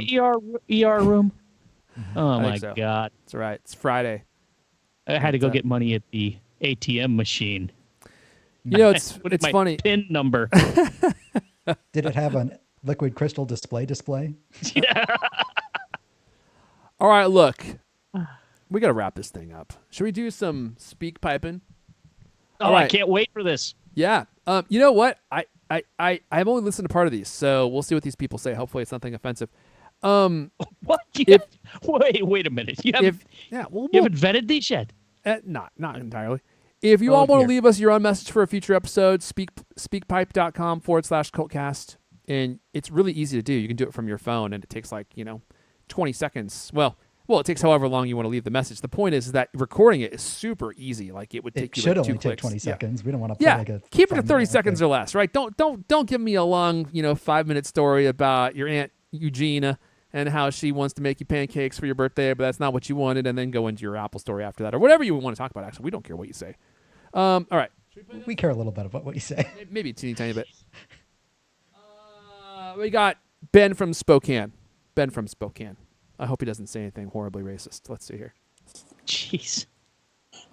B: say ER room? Oh my God!
A: That's right. It's Friday.
B: I had to go get money at the ATM machine.
A: It's
B: my
A: funny.
B: PIN number.
C: Did it have a liquid crystal display?
B: Yeah.
A: All right, look. We got to wrap this thing up. Should we do some speak piping?
B: Oh, right. I can't wait for this.
A: Yeah. You know what? I've only listened to part of these, so we'll see what these people say. Hopefully it's nothing offensive.
B: What? Wait a minute. You haven't vetted these yet?
A: Not entirely. If you all want to leave us your own message for a future episode, speakpipe.com/cultcast. And it's really easy to do. You can do it from your phone, and it takes 20 seconds. Well, it takes however long you want to leave the message. The point is that recording it is super easy. Like it would take you 2 clicks. It should only take
C: 20 seconds. We don't want to play
A: keep it to 30 seconds or less, right? Don't give me a long 5-minute story about your Aunt Eugenia and how she wants to make you pancakes for your birthday, but that's not what you wanted, and then go into your Apple story after that, or whatever you want to talk about. Actually, we don't care what you say. All right.
C: We care a little bit about what you say.
A: Maybe a teeny tiny bit. We got Ben from Spokane. I hope he doesn't say anything horribly racist. Let's see here.
B: Jeez.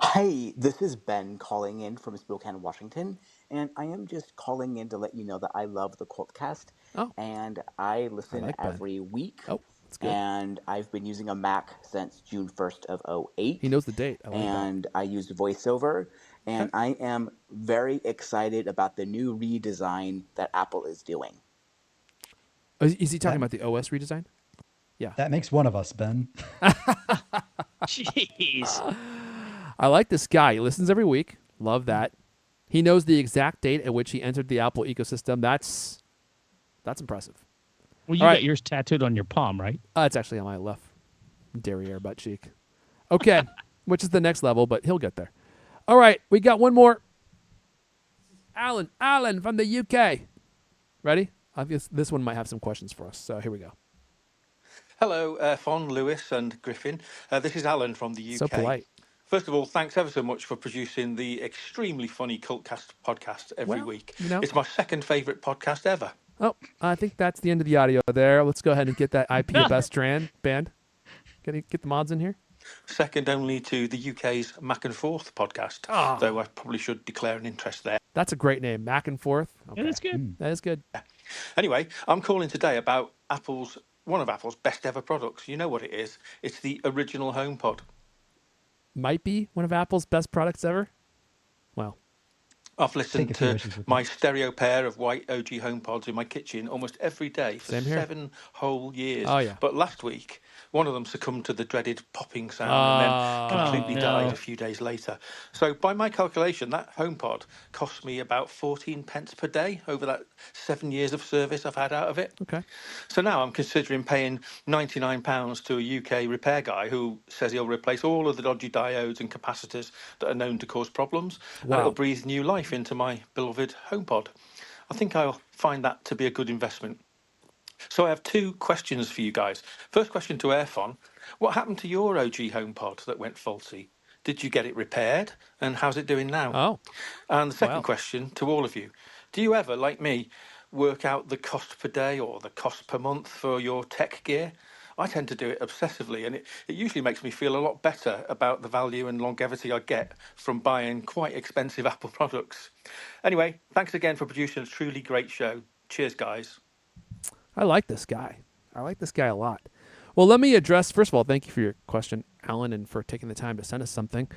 D: Hey, this is Ben calling in from Spokane, Washington, and I am just calling in to let you know that I love the CultCast, and I listen every week.
A: Oh, that's good.
D: And I've been using a Mac since June 1st of 2008.
A: He knows the date.
D: I used VoiceOver, and I am very excited about the new redesign that Apple is doing.
A: Is he talking about the OS redesign? Yeah.
C: That makes one of us, Ben.
B: Jeez.
A: I like this guy. He listens every week. Love that. He knows the exact date at which he entered the Apple ecosystem. That's impressive.
B: Well, you got yours tattooed on your palm, right?
A: It's actually on my left derriere butt cheek. Okay, which is the next level, but he'll get there. All right, we got one more. Alan from the UK. Ready? This one might have some questions for us, so here we go.
E: Hello, Fon, Lewis, and Griffin. This is Alan from the UK.
A: So polite.
E: First of all, thanks ever so much for producing the extremely funny CultCast podcast every week. It's my second favourite podcast ever.
A: Oh, I think that's the end of the audio there. Let's go ahead and get that IP best strand band. Get the mods in here.
E: Second only to the UK's Mac and Forth podcast, though I probably should declare an interest there.
A: That's a great name, Mac and Forth. Okay.
B: Yeah, that's good.
A: That is good.
E: Anyway, I'm calling today about one of Apple's best ever products. You know what it is? It's the original HomePod.
A: Might be one of Apple's best products ever. Well,
E: I've listened to my stereo pair of white OG HomePods in my kitchen almost every day for 7 whole years.
A: Oh, yeah.
E: But last week, one of them succumbed to the dreaded popping sound and then completely died a few days later. So by my calculation, that HomePod cost me about 14 pence per day over that 7 years of service I've had out of it.
A: Okay.
E: So now I'm considering paying £99 to a UK repair guy who says he'll replace all of the dodgy diodes and capacitors that are known to cause problems.
A: Wow.
E: And it'll breathe new life into my beloved HomePod. I think I'll find that to be a good investment. So I have 2 questions for you guys. First question to Airfon. What happened to your OG HomePod that went faulty? Did you get it repaired? And how's it doing now?
A: Oh.
E: And the second question to all of you. Do you ever, like me, work out the cost per day or the cost per month for your tech gear? I tend to do it obsessively, and it usually makes me feel a lot better about the value and longevity I get from buying quite expensive Apple products. Anyway, thanks again for producing a truly great show. Cheers, guys.
A: I like this guy. I like this guy a lot. Well, let me address, first of all, thank you for your question, Alan, and for taking the time to send us something.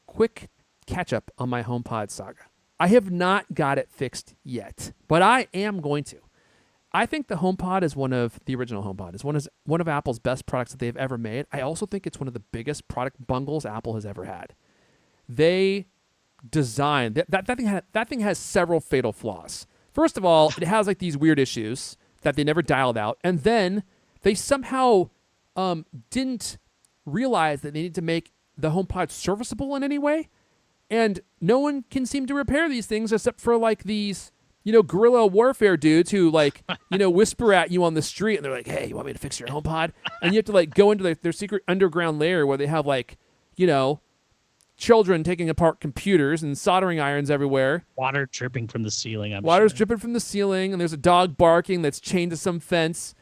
A: Quick catch up on my HomePod saga. I have not got it fixed yet, but I am going to. I think the HomePod is the original HomePod is one of Apple's best products that they've ever made. I also think it's one of the biggest product bungles Apple has ever had. They designed that thing has several fatal flaws. First of all, it has like these weird issues that they never dialed out, and then they somehow didn't realize that they needed to make the HomePod serviceable in any way, and no one can seem to repair these things except for like these, guerrilla warfare dudes who like, whisper at you on the street, and they're like, "Hey, you want me to fix your HomePod?" And you have to like go into their secret underground lair where they have like, children taking apart computers and soldering irons everywhere.
B: Water dripping from the ceiling.
A: Water's dripping from the ceiling, and there's a dog barking that's chained to some fence,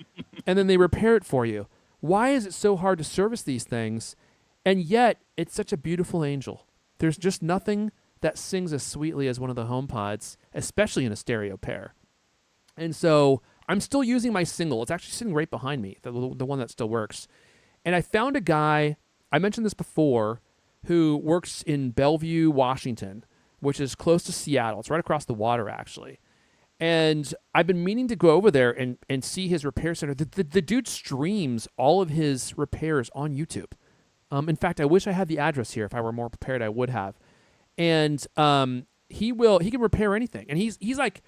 A: and then they repair it for you. Why is it so hard to service these things? And yet, it's such a beautiful angel. There's just nothing that sings as sweetly as one of the HomePods, especially in a stereo pair. And so I'm still using my single. It's actually sitting right behind me, the one that still works. And I found a guy, I mentioned this before, who works in Bellevue, Washington, which is close to Seattle. It's right across the water, actually. And I've been meaning to go over there and see his repair center. The dude streams all of his repairs on YouTube. In fact, I wish I had the address here. If I were more prepared, I would have. And he can repair anything. And he's like,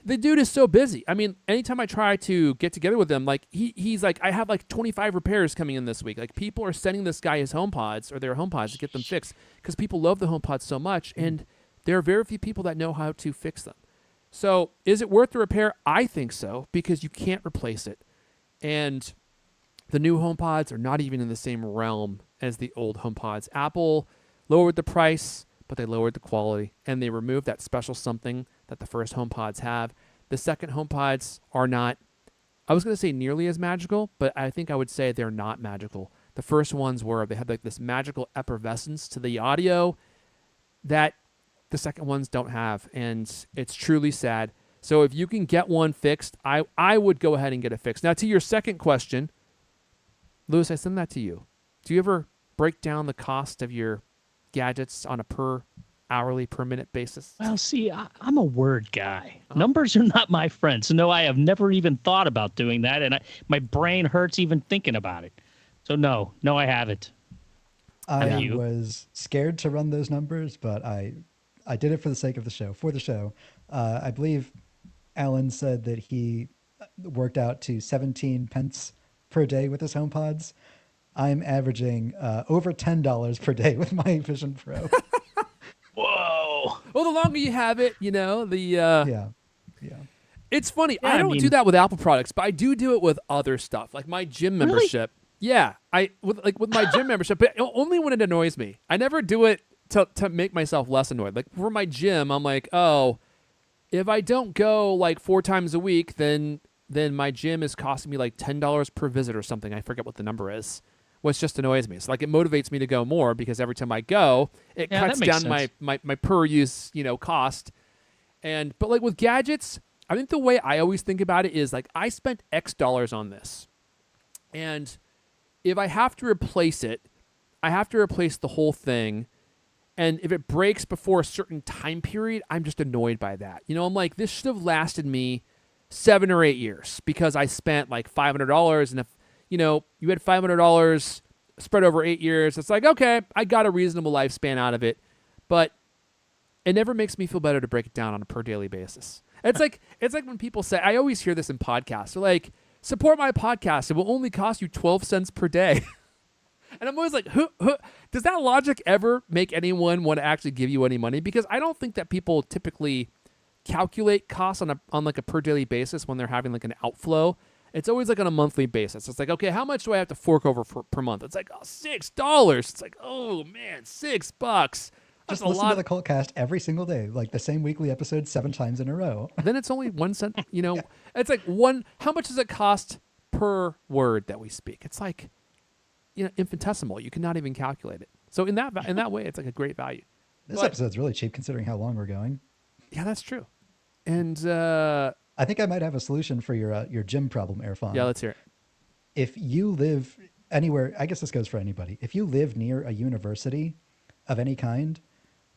A: the dude is so busy. I mean, anytime I try to get together with him, like he's like, I have like 25 repairs coming in this week. Like people are sending this guy his HomePods or their HomePods to get them fixed because people love the HomePods so much, and there are very few people that know how to fix them. So is it worth the repair? I think so, because you can't replace it. And the new HomePods are not even in the same realm as the old HomePods. Apple lowered the price, but they lowered the quality, and they removed that special something that the first HomePods have. The second HomePods are not, I was going to say nearly as magical, but I think I would say they're not magical. The first ones were, they had like this magical effervescence to the audio that the second ones don't have, and it's truly sad. So if you can get one fixed, I would go ahead and get it fixed. Now to your second question, Lewis, I send that to you. Do you ever break down the cost of your gadgets on a per hourly, per minute basis?
B: Well, see, I'm a word guy. Numbers are not my friend. So no, I have never even thought about doing that, and my brain hurts even thinking about it. So no, I haven't.
C: I was scared to run those numbers, but I did it for the sake of the show. For the show, I believe Alan said that he worked out to 17 pence per day with his HomePods. I'm averaging over $10 per day with my Vision Pro.
B: Whoa!
A: Well, the longer you have it,
C: yeah.
A: It's funny.
B: Yeah,
A: I don't do that with Apple products, but I do it with other stuff, like my gym membership. Yeah, with my gym membership, but only when it annoys me. I never do it to make myself less annoyed. Like for my gym, I'm like, oh, if I don't go like 4 times a week, then my gym is costing me like $10 per visit or something. I forget what the number is, which just annoys me. So like it motivates me to go more because every time I go, it cuts down my per use, cost. But like with gadgets, I think the way I always think about it is like I spent X dollars on this. And if I have to replace it, I have to replace the whole thing. And if it breaks before a certain time period, I'm just annoyed by that. I'm like, this should have lasted me 7 or 8 years because I spent like $500. And if, you had $500 spread over 8 years, it's like, okay, I got a reasonable lifespan out of it. But it never makes me feel better to break it down on a per daily basis. It's like when people say, I always hear this in podcasts. They're like, support my podcast. It will only cost you 12 cents per day. And I'm always like, who, does that logic ever make anyone want to actually give you any money? Because I don't think that people typically calculate costs on like a per daily basis when they're having like an outflow. It's always like on a monthly basis. It's like, okay, how much do I have to fork over per month? It's like, oh, $6. It's like, oh man, $6.
C: Just listen to the CultCast every single day, like the same weekly episode 7 times in a row.
A: Then it's only 1 cent. It's like how much does it cost per word that we speak? It's like, infinitesimal. You cannot even calculate it. So in that way, it's like a great value.
C: This episode's really cheap considering how long we're going.
A: Yeah, that's true. And
C: I think I might have a solution for your gym problem, Erfan.
A: Yeah, let's hear it.
C: If you live anywhere, I guess this goes for anybody. If you live near a university of any kind,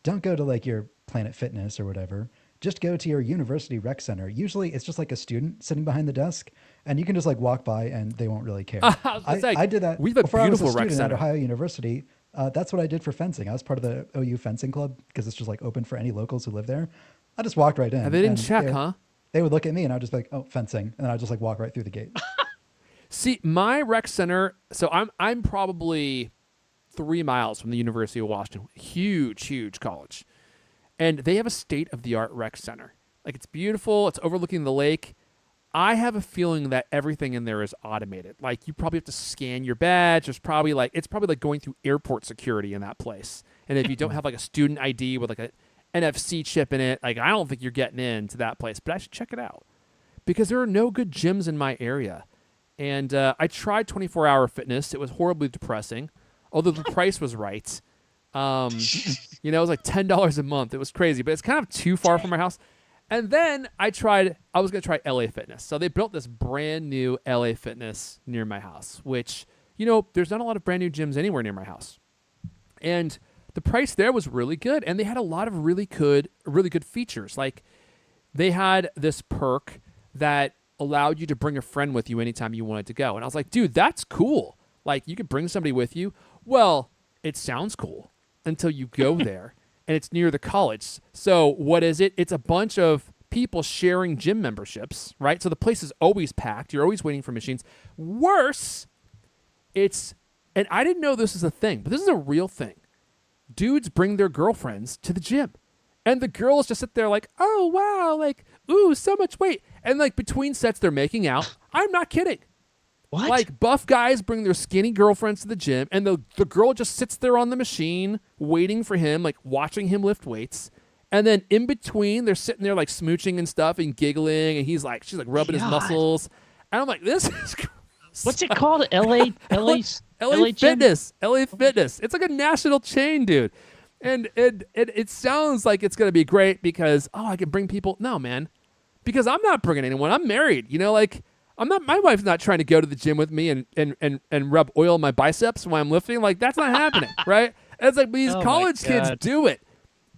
C: don't go to like your Planet Fitness or whatever. Just go to your university rec center. Usually it's just like a student sitting behind the desk and you can just like walk by and they won't really care. I did that
A: we have a
C: before I was a
A: beautiful rec
C: student at
A: center.
C: Ohio University. That's what I did for fencing. I was part of the OU fencing club because it's just like open for any locals who live there. I just walked right in.
A: And they didn't check, huh?
C: They would look at me and I'd just be like, oh, fencing. And then I'd just like walk right through the gate.
A: See, my rec center, so I'm probably 3 miles from the University of Washington. Huge college. And they have a state-of-the-art rec center. Like, it's beautiful. It's overlooking the lake. I have a feeling that everything in there is automated. Like, you probably have to scan your badge. It's probably like going through airport security in that place. And if you don't have like a student ID with like a NFC chip in it, like I don't think you're getting into that place. But I should check it out because there are no good gyms in my area. And I tried 24-hour fitness. It was horribly depressing, although the price was right. It was like $10 a month. It was crazy, but it's kind of too far from our house. And then I was going to try LA Fitness. So they built this brand new LA Fitness near my house, which, there's not a lot of brand new gyms anywhere near my house. And the price there was really good. And they had a lot of really good features. Like they had this perk that allowed you to bring a friend with you anytime you wanted to go. And I was like, dude, that's cool. Like you could bring somebody with you. Well, it sounds cool until you go there and it's near the college. So what is it? It's a bunch of people sharing gym memberships, right? So the place is always packed. You're always waiting for machines. Worse, and I didn't know this is a thing, but this is a real thing. Dudes bring their girlfriends to the gym. And the girls just sit there like, oh, wow, like, ooh, so much weight. And like between sets, they're making out. I'm not kidding.
B: What?
A: Like buff guys bring their skinny girlfriends to the gym and the girl just sits there on the machine waiting for him, like watching him lift weights. And then in between, they're sitting there like smooching and stuff and giggling. And she's like rubbing his muscles. And I'm like, this is gross.
B: What's it called? LA
A: Fitness. LA Fitness. It's like a national chain, dude. And it sounds like it's going to be great because, I can bring people. No, man. Because I'm not bringing anyone. I'm married. My wife's not trying to go to the gym with me and rub oil on my biceps while I'm lifting. Like, that's not happening, right? And it's like these college kids do it.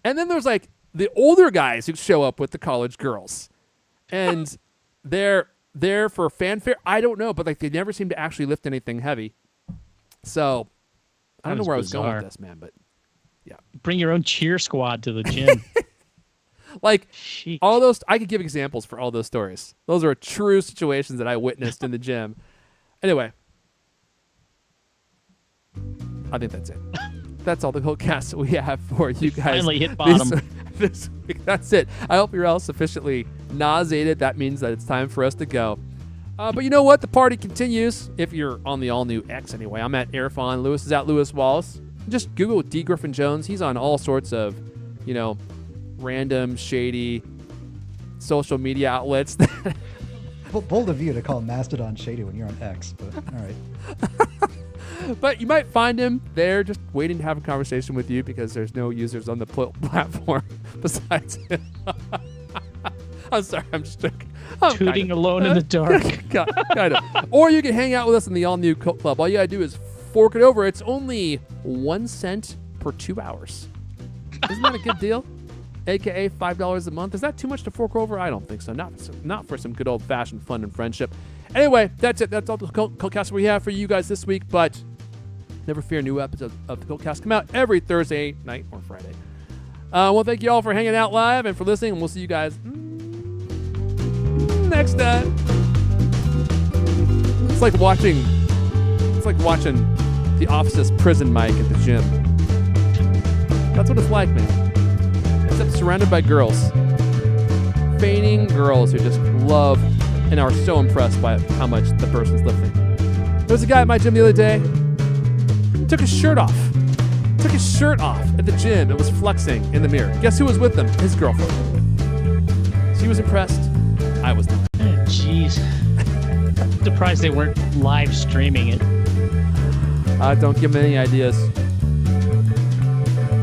A: And then there's like the older guys who show up with the college girls. And they're there for fanfare. I don't know, but like they never seem to actually lift anything heavy. So I don't know where I was going with this, man, but yeah.
B: Bring your own cheer squad to the gym.
A: Like
B: Sheesh.
A: all those, I could give examples for all those stories. Those are true situations that I witnessed in the gym. Anyway, I think that's it. That's all the CultCast we have for you guys.
B: Finally hit bottom.
A: This week. That's it. I hope you're all sufficiently nauseated. That means that it's time for us to go. But you know what? The party continues. If you're on the all-new X anyway. I'm at Airfon. Lewis is at Lewis Wallace. Just Google D. Griffin Jones. He's on all sorts of, random, shady social media outlets.
C: Bold of you to call Mastodon shady when you're on X, but all right.
A: But you might find him there just waiting to have a conversation with you because there's no users on the platform besides him. I'm sorry, I'm just joking.
B: Tooting alone in the dark.
A: kind of. Or you can hang out with us in the all-new Cult Club. All you gotta do is fork it over. It's only 1 cent per 2 hours. Isn't that a good deal? AKA $5 a month. Is that too much to fork over? I don't think so. Not for some good old-fashioned fun and friendship. Anyway, that's it. That's all the CultCast we have for you guys this week. But never fear, new episodes of the CultCast come out every Thursday night or Friday. Well, thank you all for hanging out live and for listening. And we'll see you guys next time. It's like watching The Office's prison mic at the gym. That's what it's like, man. Except surrounded by girls. Feigning girls who just love and are so impressed by how much the person's lifting. There was a guy at my gym the other day. He took his shirt off. At the gym and was flexing in the mirror. Guess who was with him? His girlfriend. She was impressed. I was not.
B: Jeez. Surprised they weren't live streaming it.
A: Don't give him any ideas.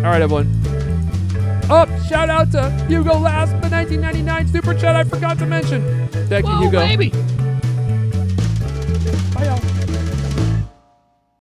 A: All right, everyone. Oh, shout out to Hugo Last, the 1999 Super Chat I forgot to mention. Thank you, Hugo.
B: Baby.